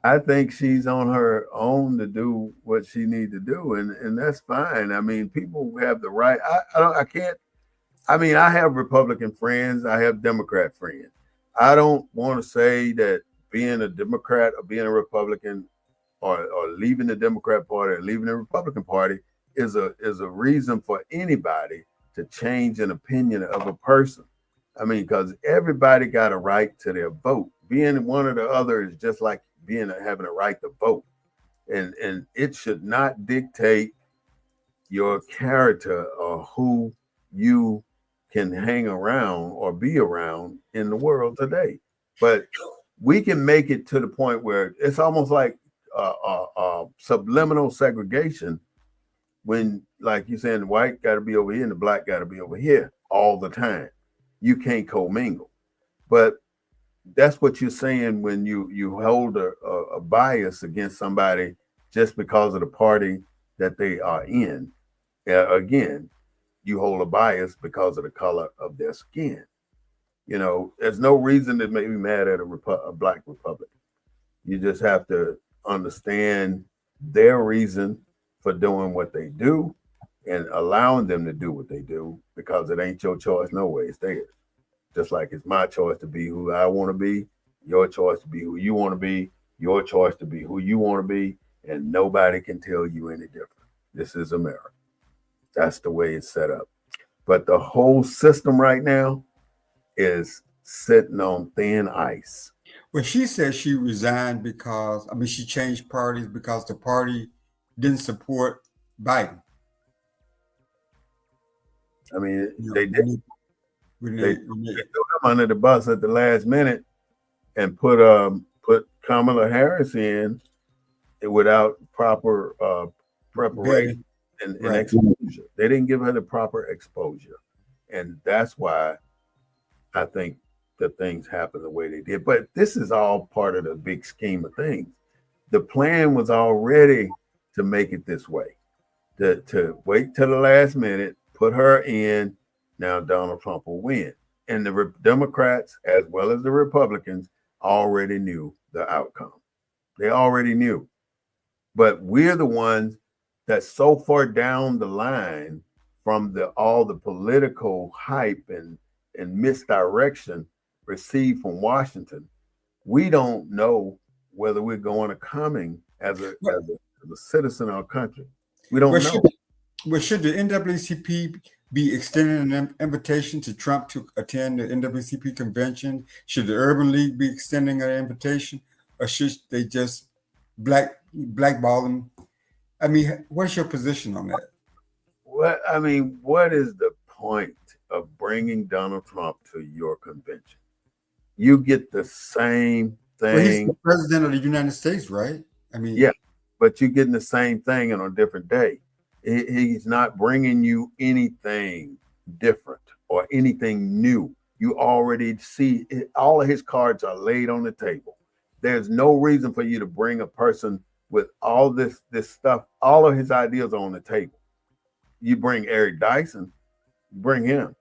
I think she's on her own to do what she needs to do, and that's fine. I mean, people have the right. I have Republican friends. I have Democrat friends. I don't want to say that being a Democrat or being a Republican or leaving the Democrat Party or leaving the Republican Party is a reason for anybody to change an opinion of a person. I mean, because everybody got a right to their vote. Being one or the other is just like having a right to vote, and it should not dictate your character or who you can hang around or be around in the world today. But we can make it to the point where it's almost like subliminal segregation, when, like you're saying, the white got to be over here and the black got to be over here all the time. You can't commingle. But that's what you're saying when you hold a bias against somebody just because of the party that they are in. Again, you hold a bias because of the color of their skin. You know, there's no reason to make me mad at a black Republican. You just have to understand their reason for doing what they do and allowing them to do what they do, because it ain't your choice no way, it's theirs. Just like it's my choice to be who I want to be, your choice to be who you want to be, your choice to be who you want to be, and nobody can tell you any different. This is America. That's the way it's set up. But the whole system right now is sitting on thin ice. Well, she said she resigned because, I mean, she changed parties because the party didn't support Biden. I mean, You know, they did. They when they, threw him under the bus at the last minute and put Kamala Harris in without proper preparation vetted, and right. exposure. They didn't give her the proper exposure, and that's why I think the things happened the way they did. But this is all part of the big scheme of things. The plan was already to make it this way, to wait till the last minute, put her in. Now Donald Trump will win. And the Democrats, as well as the Republicans, already knew the outcome. They already knew. But we're the ones that's so far down the line from all the political hype and misdirection received from Washington. We don't know whether we're going or coming as a citizen of our country. We Well, don't should, know. well, should the NAACP be extending an invitation to Trump to attend the NAACP convention? Should the Urban League be extending an invitation, or should they just blackball him? I mean, what's your position on that? What is the point of bringing Donald Trump to your convention? You get the same Well, he's the thing. president of the United States, right? I mean, Yeah, but you're getting the same thing on a different day. He's not bringing you anything different or anything new. You already see all of his cards are laid on the table. There's no reason for you to bring a person with all this stuff. All of his ideas are on the table. You bring Eric Dyson, bring him.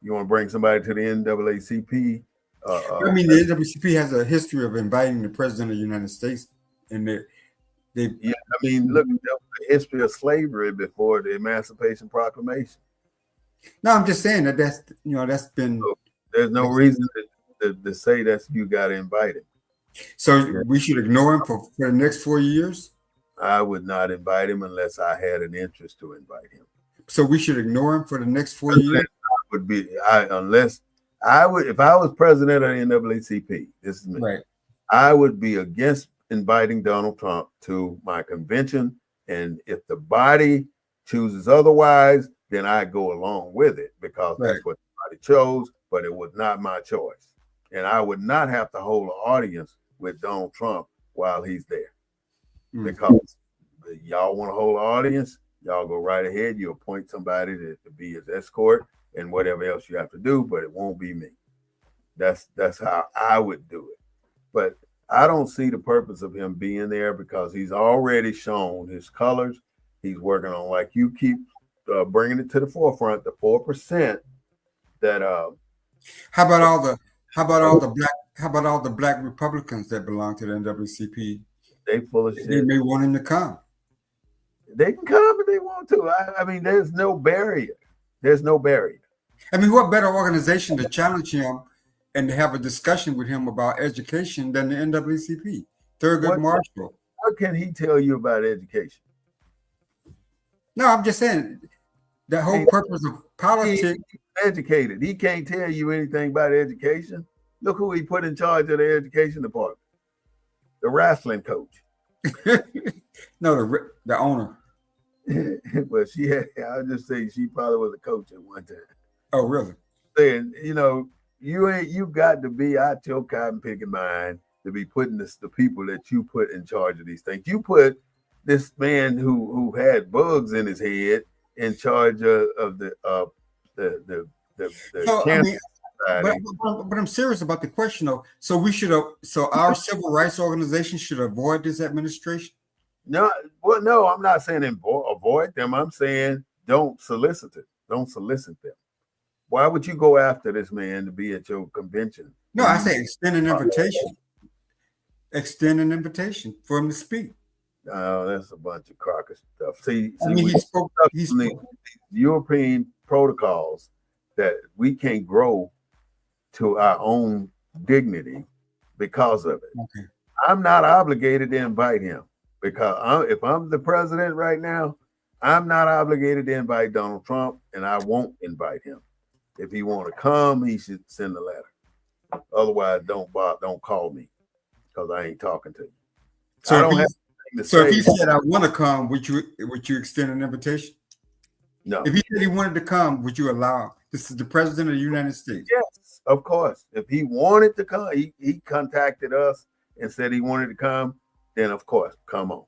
You want to bring somebody to the NAACP? I mean, the NAACP has a history of inviting the president of the United States, and they. Yeah, I mean, look at the history of slavery before the Emancipation Proclamation. No, I'm just saying that's been. So there's no reason to say that you got to invite him. So we should ignore him for the next 4 years. I would not invite him unless I had an interest to invite him. So we should ignore him for the next 4 years. Would be unless I would, if I was president of the NAACP. This is me. Right. I would be against inviting Donald Trump to my convention, and if the body chooses otherwise, then I go along with it because that's what the body chose. But it was not my choice, and I would not have to hold an audience with Donald Trump while he's there. Because y'all want to hold an audience, y'all go right ahead. You appoint somebody to be his escort and whatever else you have to do, but it won't be me. That's how I would do it. But I don't see the purpose of him being there because he's already shown his colors. He's working on, like you keep bringing it to the forefront, the 4% that. How about all the black Republicans that belong to the NAACP? They full of shit. They may want him to come. They can come if they want to. I mean, there's no barrier. There's no barrier. I mean, what better organization to challenge him and to have a discussion with him about education than the NAACP? Thurgood Marshall. What can he tell you about education? No, I'm just saying the whole purpose of politics. He's educated. He can't tell you anything about education. Look who he put in charge of the education department. The wrestling coach. No, the owner. Well, I'll just say she probably was a coach at one time. Oh, really? Saying, you got to be out your cotton picking mind to be putting the people that you put in charge of these things. You put this man who had bugs in his head in charge of the so, cancer. But I'm serious about the question, though. So our civil rights organization should avoid this administration? No, I'm not saying avoid them. I'm saying don't solicit it. Don't solicit them. Why would you go after this man to be at your convention? No, I say extend an invitation. Extend an invitation for him to speak. Oh, that's a bunch of crocker stuff. See, he spoke. These European protocols that we can't grow to our own dignity because of it. Okay. I'm not obligated to invite him because if I'm the president right now, I'm not obligated to invite Donald Trump, and I won't invite him. If he want to come, he should send a letter. Otherwise, don't call me because I ain't talking to you. So I if don't he have anything to so if say. he said I want to come, would you extend an invitation? No. If he said he wanted to come, would you allow him? This is the president of the United States. Yes, of course. If he wanted to come, he contacted us and said he wanted to come, then of course, come on.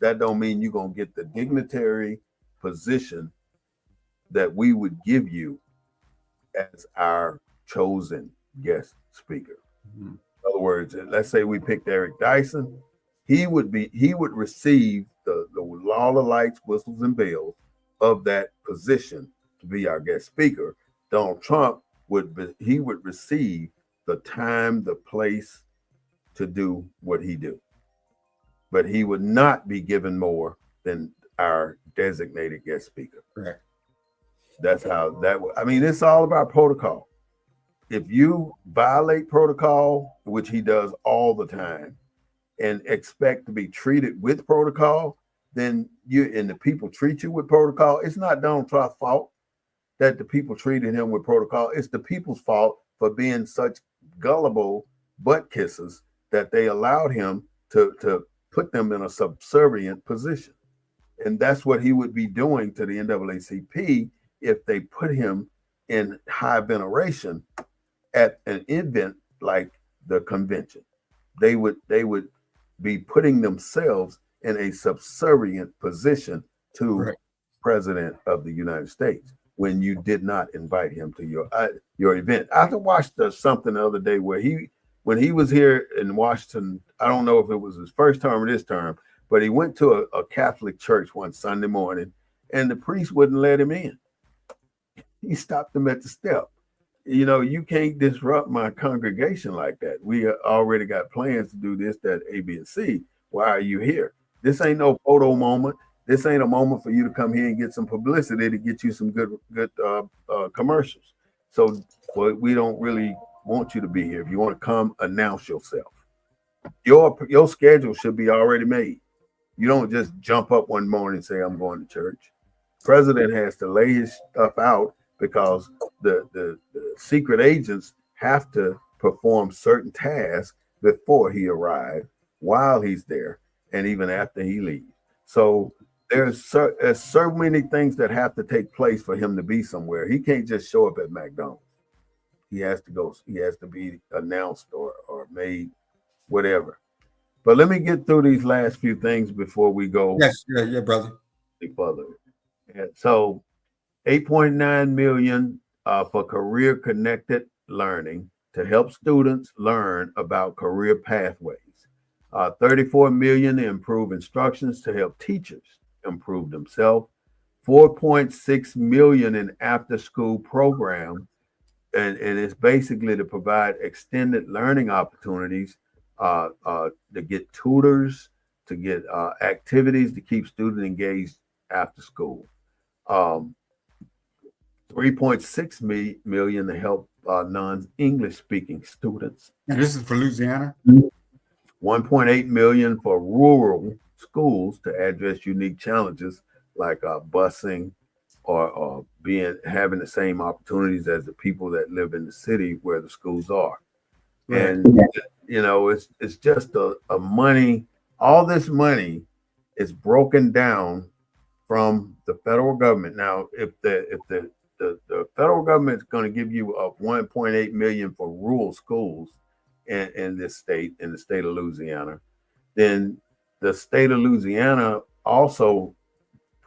That don't mean you're gonna get the dignitary position that we would give you as our chosen guest speaker. Mhm. In other words, let's say we picked Eric Dyson, he would receive all the lights, whistles, and bells of that position to be our guest speaker. Donald Trump would receive the time, the place to do what he do, but he would not be given more than our designated guest speaker. Correct. That's how that. I mean, it's all about protocol. If you violate protocol, which he does all the time, and expect to be treated with protocol, then you and the people treat you with protocol. It's not Donald Trump's fault that the people treated him with protocol. It's the people's fault for being such gullible butt kissers that they allowed him to put them in a subservient position. And that's what he would be doing to the NAACP if they put him in high veneration at an event like the convention. They would be putting themselves in a subservient position to Right. President of the United States when you did not invite him to your event. I watched something the other day where when he was here in Washington, I don't know if it was his first term or this term, but he went to a Catholic church one Sunday morning, and the priest wouldn't let him in. He stopped him at the step. You can't disrupt my congregation like that. We already got plans to do this, that, A, B, and C. Why are you here? This ain't no photo moment. This ain't a moment for you to come here and get some publicity to get you some good commercials. So, well, we don't really want you to be here. If you want to come, announce yourself. Your schedule should be already made. You don't just jump up one morning and say, I'm going to church. President has to lay his stuff out because the secret agents have to perform certain tasks before he arrives, while he's there, and even after he leaves. So there's so many things that have to take place for him to be somewhere. He can't just show up at McDonald's. He has to go. He has to be announced or made, whatever. But let me get through these last few things before we go Yes, yeah, brother. further. And so 8.9 million for career connected learning to help students learn about career pathways. 34 million to improve instructions to help teachers improve themselves. 4.6 million in after school program, and it's basically to provide extended learning opportunities, to get tutors, to get activities to keep students engaged after school. Um, 3.6 million to help non-English speaking students. And this is for Louisiana. 1.8 million for rural schools to address unique challenges like busing or having the same opportunities as the people that live in the city where the schools are. Right. And it's just a money. All this money is broken down from the federal government. Now, if the federal government is going to give you a 1.8 million for rural schools in this state, in the state of Louisiana, then the state of Louisiana also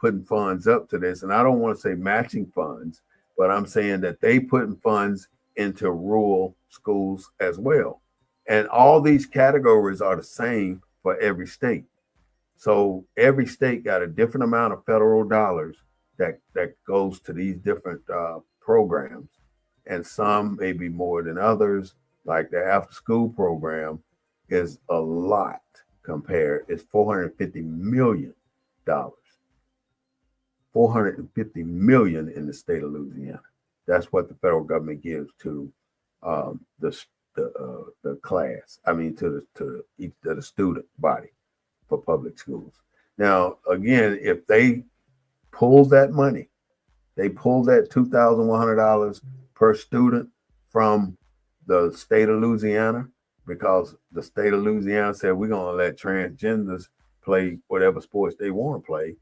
putting funds up to this. And I don't want to say matching funds, but I'm saying that they putting funds into rural schools as well. And all these categories are the same for every state. So every state got a different amount of federal dollars that goes to these different programs, and some may be more than others. Like the after school program is a lot compared. It's $450 million. 450 million in the state of Louisiana. That's what the federal government gives to the class. I mean, to the student body for public schools. Now, again, if they pull that money, they pull that $2,100 per student from the state of Louisiana, because the state of Louisiana said we're going to let transgenders play whatever sports they want to play.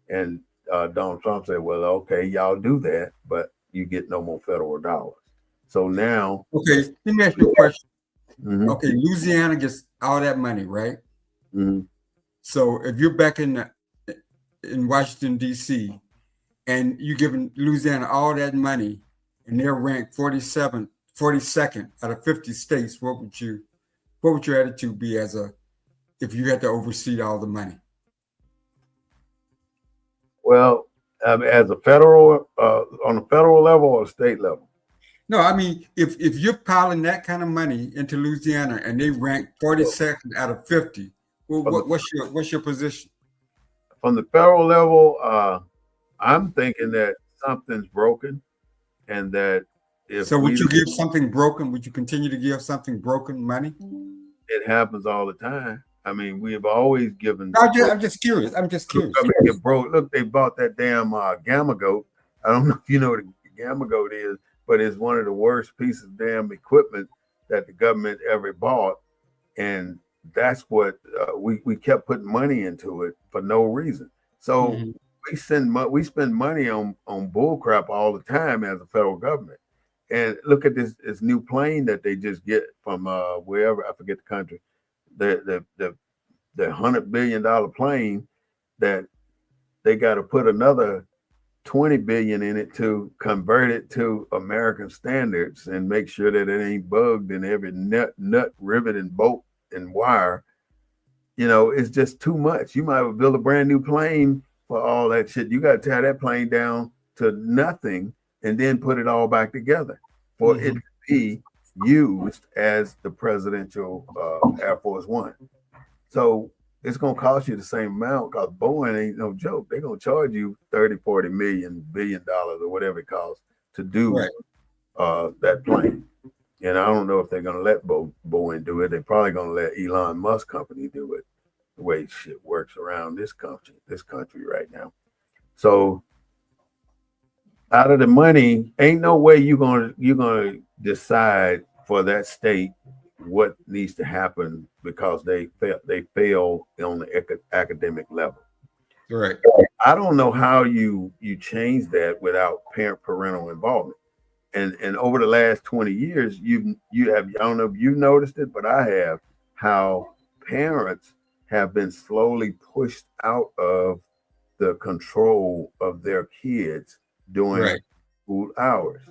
And Donald Trump said, well, okay, y'all do that, but you get no more federal dollars. So now. Okay, let me ask you a question. Mm-hmm. Okay, Louisiana gets all that money, right? Mm-hmm. So if you're back in Washington, D.C., and you're giving Louisiana all that money, and they're ranked 42nd out of 50 states, what would your attitude be if you had to oversee all the money? Well, as a federal, on a federal level or a state level? No, I mean, if you're piling that kind of money into Louisiana and they rank 42nd out of 50, well, what's your position? From the federal level, I'm thinking that something's broken, and that if so would you give something broken? Would you continue to give something broken money? It happens all the time. I mean, we have always given. I'm just curious. I mean, get broke. Look, they bought that damn Gamma Goat. I don't know if you know what a Gamma Goat is, but it's one of the worst pieces of damn equipment that the government ever bought, and that's what we kept putting money into it for no reason. So we spend money on bullcrap all the time as a federal government. And look at this new plane that they just get from wherever, I forget the country, the $100 billion plane that they got to put another 20 billion in it to convert it to American standards and make sure that it ain't bugged in every nut, rivet, and bolt and wire. It's just too much. You might build a brand new plane for all that shit. You got to tear that plane down to nothing and then put it all back together for it to be used as the presidential Air Force One. So it's going to cost you the same amount, because Boeing ain't no joke. They're going to charge you 30, 40 billion dollars or whatever it costs to do that plane. And I don't know if they're going to let Boeing do it. They're probably going to let Elon Musk company do it, the way shit works around this country right now. So out of the money, ain't no way you're gonna decide for that state what needs to happen because they fail on the academic level. Right. I don't know how you change that without parental involvement. And over the last 20 years, you have, I don't know if you've noticed it, but I have, how parents have been slowly pushed out of the control of their kids during school hours.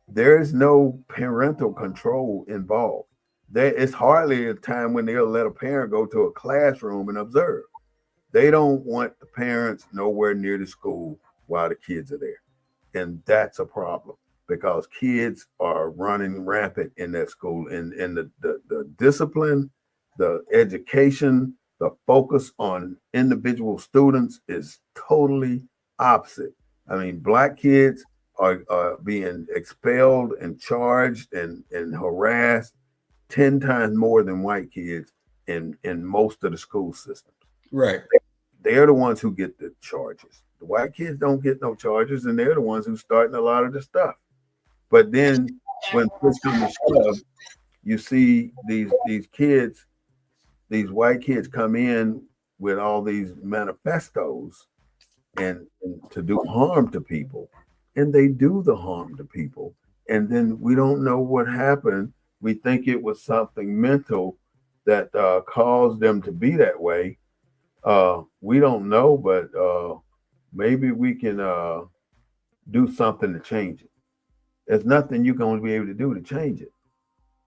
There is no parental control involved. There is hardly a time when they'll let a parent go to a classroom and observe. They don't want the parents nowhere near the school while the kids are there. And that's a problem, because kids are running rampant in that school. And the discipline, the education, the focus on individual students is totally opposite. I mean, Black kids are being expelled and charged and harassed 10 times more than white kids in most of the school systems. Right. They're the ones who get the charges. The white kids don't get no charges, and they're the ones who starting a lot of the stuff. But then when push comes to shove, you see these kids, these white kids come in with all these manifestos and to do harm to people. And they do the harm to people. And then we don't know what happened. We think it was something mental that caused them to be that way. We don't know, but maybe we can do something to change it. There's nothing you're going to be able to do to change it.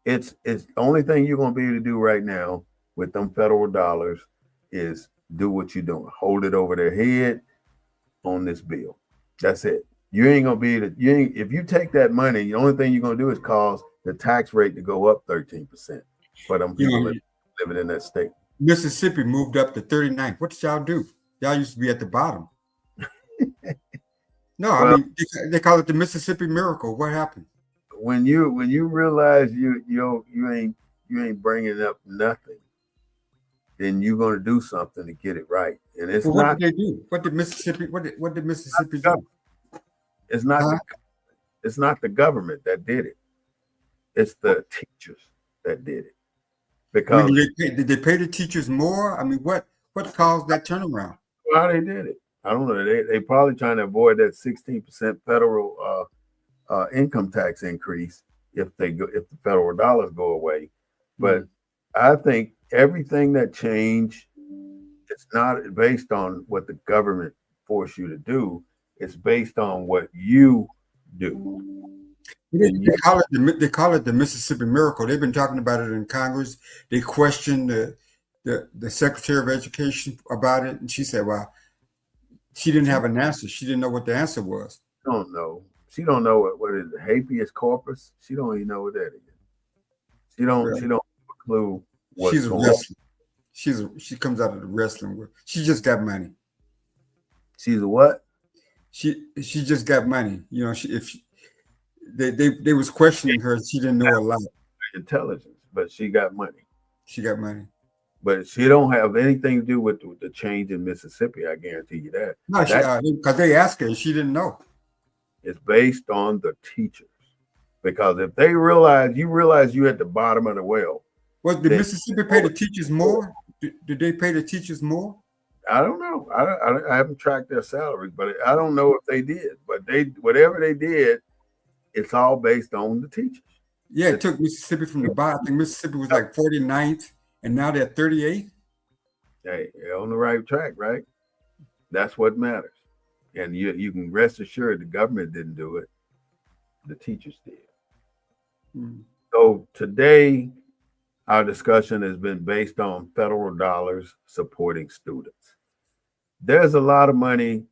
It's the only thing you're going to be able to do right now with them federal dollars is do what you're doing. Hold it over their head on this bill. That's it. You ain't going to be able to, if you take that money, the only thing you're going to do is cause the tax rate to go up 13% for them people living in that state. Mississippi moved up to 39th. What did y'all do? Y'all used to be at the bottom. No, well, I mean, they call it the Mississippi Miracle. What happened? When you realize you ain't bringing up nothing, then you're going to do something to get it right. And it's what not. Did they do? What did Mississippi do? It's not. It's not the government that did it. It's the teachers that did it I mean, because did they pay the teachers more? I mean, what caused that turnaround? how they did it. I don't know. They probably trying to avoid that 16% federal income tax increase if the federal dollars go away. But I think everything that changed, it's not based on what the government forced you to do. It's based on what you do. And you, They call it the Mississippi Miracle. They've been talking about it in Congress. They questioned the Secretary of Education about it, and she said, "Well, she didn't have an answer. She didn't know what the answer was." don't know. She don't know what is it, habeas corpus. She don't even know what that is. She don't. Really? She don't have a clue what's She's a going on. wrestler. She comes out of the wrestling world. She just got money. She's a what? She just got money. You know, they was questioning her. She didn't know a lot. Intelligence, but she got money. She got money. But she don't have anything to do with the change in Mississippi. I guarantee you that. No, because they asked her, and she didn't know. It's based on the teachers. Because if they realize you at the bottom of the well. Did Mississippi pay the teachers more? Did they pay the teachers more? I don't know. I haven't tracked their salaries, but I don't know if they did. But whatever they did, it's all based on the teachers. Yeah, it took Mississippi from the bottom. I think Mississippi was like 49th, and now they're 38th. Hey, you're on the right track, right? That's what matters. And you can rest assured the government didn't do it. The teachers did. So today, our discussion has been based on federal dollars supporting students. There's a lot of money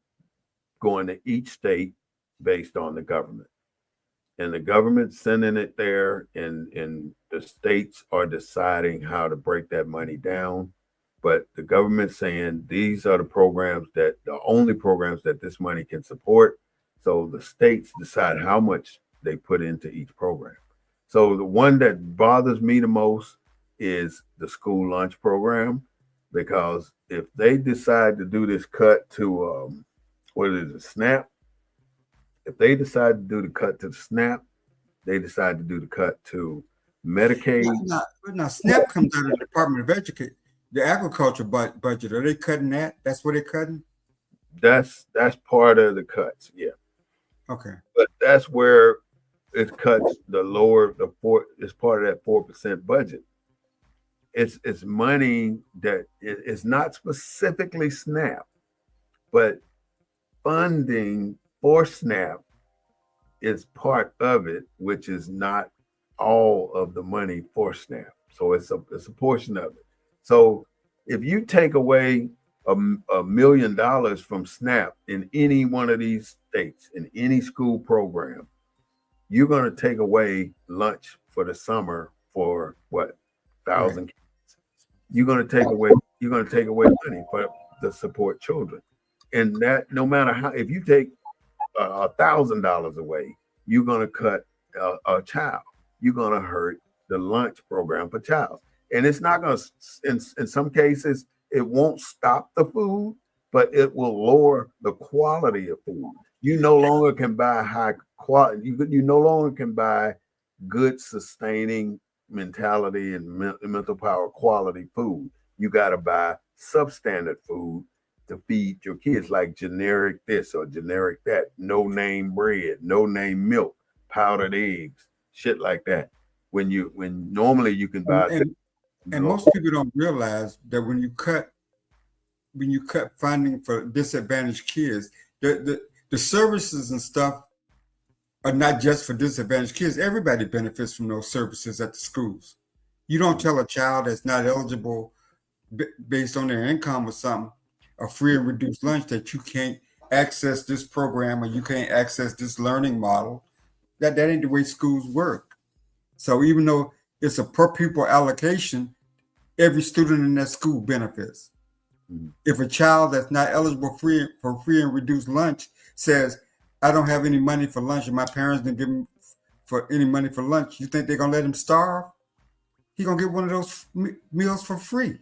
going to each state based on the government. And the government sending it there, and the states are deciding how to break that money down. But the government's saying these are the only programs that this money can support. So the states decide how much they put into each program. So the one that bothers me the most is the school lunch program, because if they decide to do this cut to SNAP, if they decide to do the cut to the SNAP, they decide to do the cut to Medicaid. Now SNAP comes out of the Department of Education, the agriculture budget. Are they cutting that? That's what they're cutting? That's part of the cuts, yeah. Okay. But that's where it cuts it's part of that 4% budget. It's money that it's not specifically SNAP, but funding for SNAP is part of it, which is not all of the money for SNAP. So it's a portion of it. So if you take away $1 million from SNAP in any one of these states, in any school program, you're going to take away lunch for the summer for what, 1,000 kids. You're going to take away money for to support children, and that no matter how, if you take $1,000 away, you're going to cut a child. You're going to hurt the lunch program for child, and it's not going to. In some cases, it won't stop the food, but it will lower the quality of food. You no longer can buy high quality. You no longer can buy good, sustaining mentality and mental power quality food. You got to buy substandard food to feed your kids, like generic this or generic that, no name bread, no name milk, powdered eggs, shit like that. When normally you can buy. And most people don't realize that when you cut funding for disadvantaged kids, the services and stuff are not just for disadvantaged kids. Everybody benefits from those services at the schools. You don't tell a child that's not eligible based on their income or something, a free and reduced lunch, that you can't access this program or you can't access this learning model. That ain't the way schools work. So even though it's a per pupil allocation, every student in that school benefits. If a child that's not eligible for free and reduced lunch says, I don't have any money for lunch and my parents didn't give him for any money for lunch, you think they're going to let him starve? He's going to get one of those meals for free.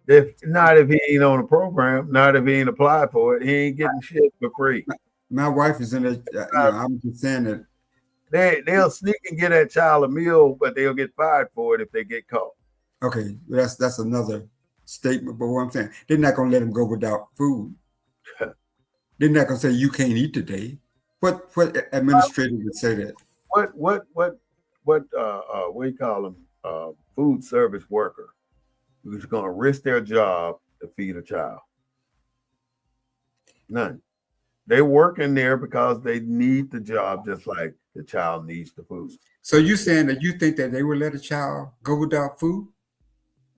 If he ain't on the program, not if he ain't applied for it, he ain't getting shit for free. My wife is in it. I'm just saying that they'll sneak and get that child a meal, but they'll get fired for it if they get caught. Okay, that's another statement. But what I'm saying, they're not gonna let them go without food. They're not gonna say you can't eat today. What administrator would say that? What what do you call them? Food service worker who's going to risk their job to feed a child? None. They work in there because they need the job, just like the child needs the food. So you saying that you think that they would let a child go without food?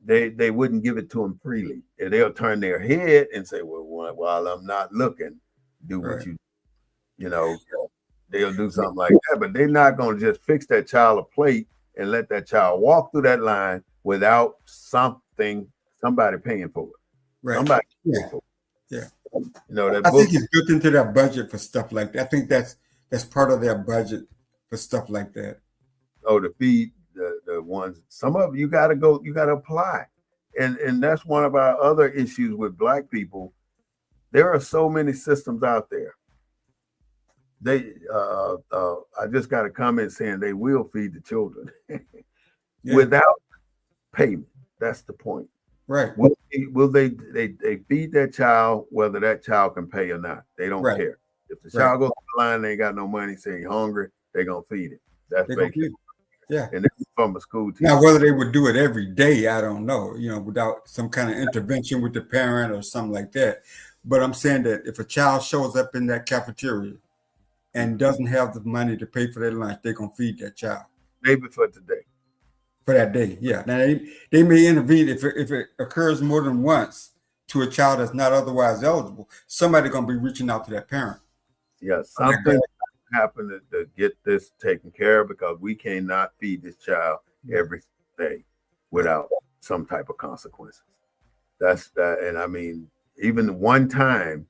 They wouldn't give it to them freely. And they'll turn their head and say, "Well, while I'm not looking, do what Right. you know." They'll do something like that, but they're not going to just fix that child a plate and let that child walk through that line without somebody paying for it. Right. Somebody Yeah. paying for it. Yeah. You know, that I book. think it's built into their budget for stuff like that. I think that's part of their budget for stuff like that. Oh, to feed the ones. Some of you got to apply, and that's one of our other issues with Black people. There are so many systems out there. I just got a comment saying they will feed the children without payment. That's the point. Right. Will they feed that child whether that child can pay or not? They don't care. If the child goes to the line, they ain't got no money, say hungry, they're gonna feed it. That's basically. Yeah. And this is from a school teacher. Now, whether they would do it every day, I don't know, without some kind of intervention with the parent or something like that. But I'm saying that if a child shows up in that cafeteria and doesn't have the money to pay for their lunch, they're going to feed that child. Maybe for today. For that day, yeah. Now, they may intervene if it occurs more than once to a child that's not otherwise eligible. Somebody's going to be reaching out to that parent. Yeah, something happened to get this taken care of, because we cannot feed this child every day without some type of consequences. That's that. And I mean, even one time,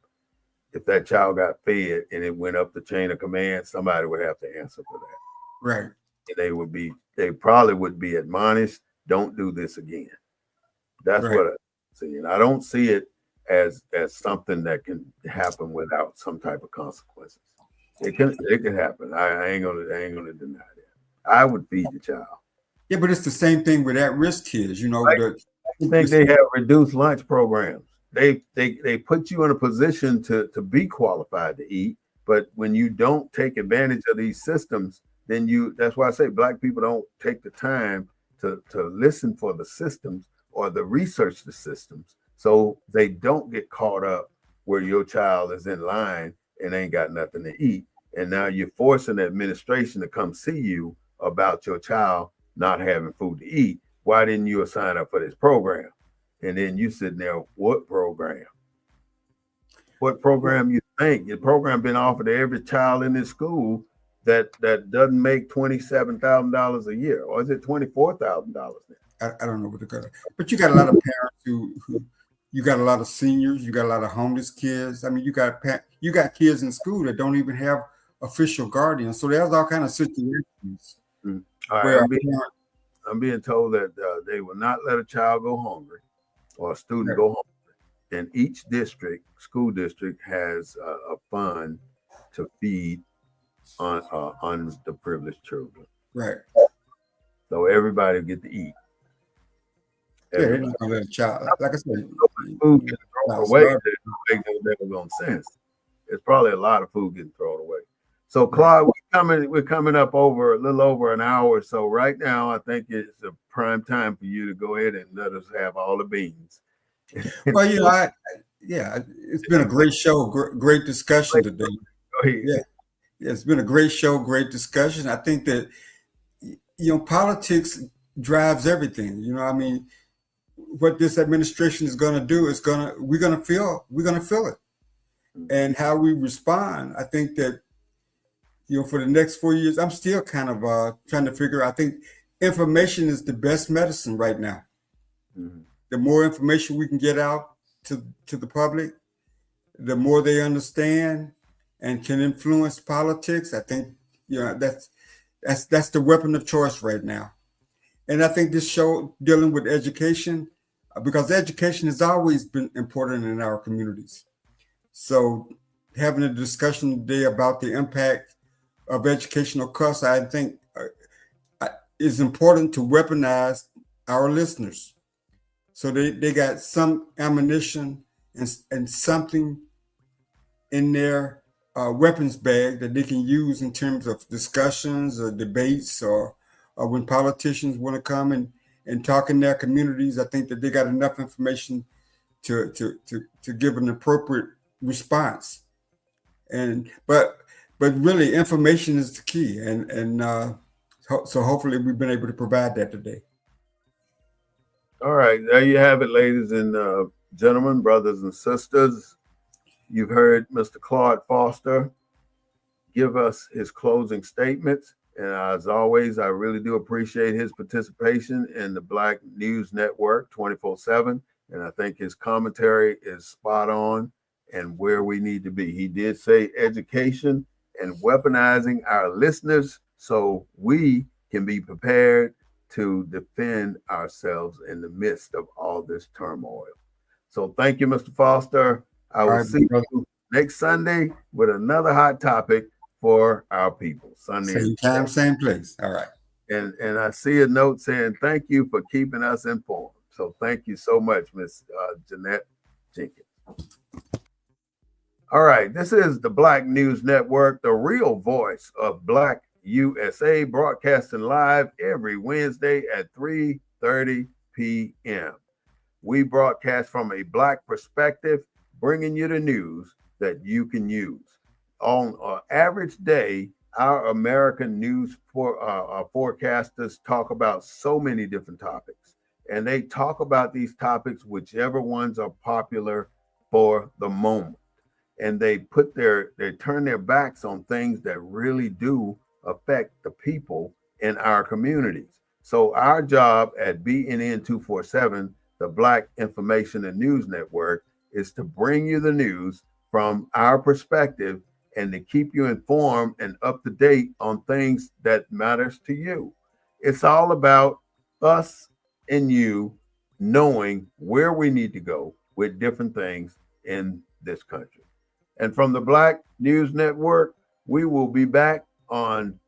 if that child got fed and it went up the chain of command, somebody would have to answer for that. Right. And they probably would be admonished, don't do this again. That's what I see. And I don't see it as something that can happen without some type of consequences. It can happen. I ain't gonna deny that. I would feed the child. Yeah, but it's the same thing with at-risk kids. I think they have reduced lunch programs. They put you in a position to be qualified to eat, but when you don't take advantage of these systems, then that's why I say Black people don't take the time to listen for the systems or the research the systems, so they don't get caught up where your child is in line and ain't got nothing to eat. And now you're forcing the administration to come see you about your child not having food to eat. Why didn't you sign up for this program? And then you sitting there, what program? What program you think? Your program been offered to every child in this school that doesn't make $27,000 a year, or is it $24,000 now? I don't know what to call it. But you got a lot of parents who you got a lot of seniors, you got a lot of homeless kids. I mean, you got kids in school that don't even have official guardians. So there's all kind of situations. Mm-hmm. All right, I'm being told that they will not let a child go hungry or a student go hungry. And each school district has a fund to feed on underprivileged children. Right. So everybody get to eat. Yeah, they're not gonna let a child, like I said, food getting thrown away that make no damn sense. There's probably a lot of food getting thrown away. So Claude, we're coming up a little over an hour or so. Right now, I think it's a prime time for you to go ahead and let us have all the beans. Well, it's been a great show, great discussion today. Yeah, it's been a great show, great discussion. I think that politics drives everything. I mean, what this administration is going to do is we're going to feel it, and how we respond. I think that for the next 4 years, I'm still kind of trying to figure out. I think information is the best medicine right now. Mm-hmm. The more information we can get out to the public, the more they understand and can influence politics. I think that's the weapon of choice right now. And I think this show dealing with education, because education has always been important in our communities. So having a discussion today about the impact of educational costs, I think it's important to weaponize our listeners. So they got some ammunition and something in their weapons bag that they can use in terms of discussions or debates or when politicians want to come and talk in their communities. I think that they got enough information to give an appropriate response. And but really information is the key. So hopefully we've been able to provide that today. All right, there you have it, ladies and gentlemen, brothers and sisters. You've heard Mr. Claude Foster give us his closing statements. And as always, I really do appreciate his participation in the Black News Network 24/7. And I think his commentary is spot on and where we need to be. He did say education and weaponizing our listeners so we can be prepared to defend ourselves in the midst of all this turmoil. So thank you, Mr. Foster. I will see you next Sunday with another hot topic for our people. Sunday. Same time, same place. All right. And I see a note saying, thank you for keeping us informed. So thank you so much, Miss Jeanette Jenkins. All right. This is the Black News Network, the real voice of Black USA, broadcasting live every Wednesday at 3:30 p.m. We broadcast from a Black perspective, bringing you the news that you can use. On an average day, our American news forecasters talk about so many different topics, and they talk about these topics, whichever ones are popular for the moment. And they turn their backs on things that really do affect the people in our communities. So our job at BNN 247, the Black Information and News Network, is to bring you the news from our perspective and to keep you informed and up to date on things that matters to you. It's all about us and you knowing where we need to go with different things in this country. And from the Black News Network, we will be back on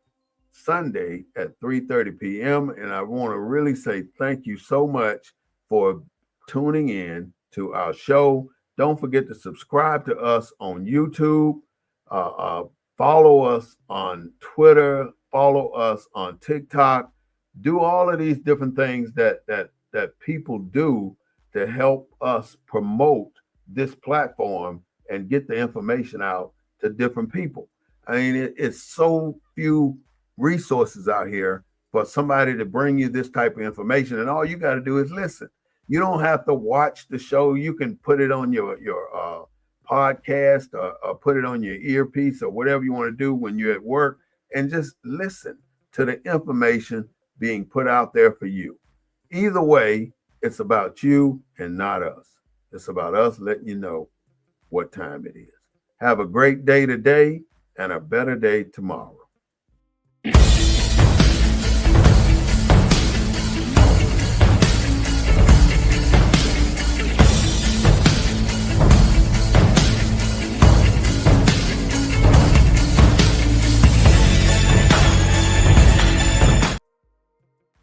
Sunday at 3:30 p.m. And I want to really say thank you so much for tuning in to our show. Don't forget to subscribe to us on YouTube. Follow us on Twitter. Follow us on TikTok. Do all of these different things that people do to help us promote this platform and get the information out to different people. I mean, it's so few resources out here for somebody to bring you this type of information, and all you got to do is listen. You don't have to watch the show. You can put it on your podcast or put it on your earpiece or whatever you want to do when you're at work, and just listen to the information being put out there for you. Either way, it's about you and not us. It's about us letting you know what time it is. Have a great day today and a better day tomorrow.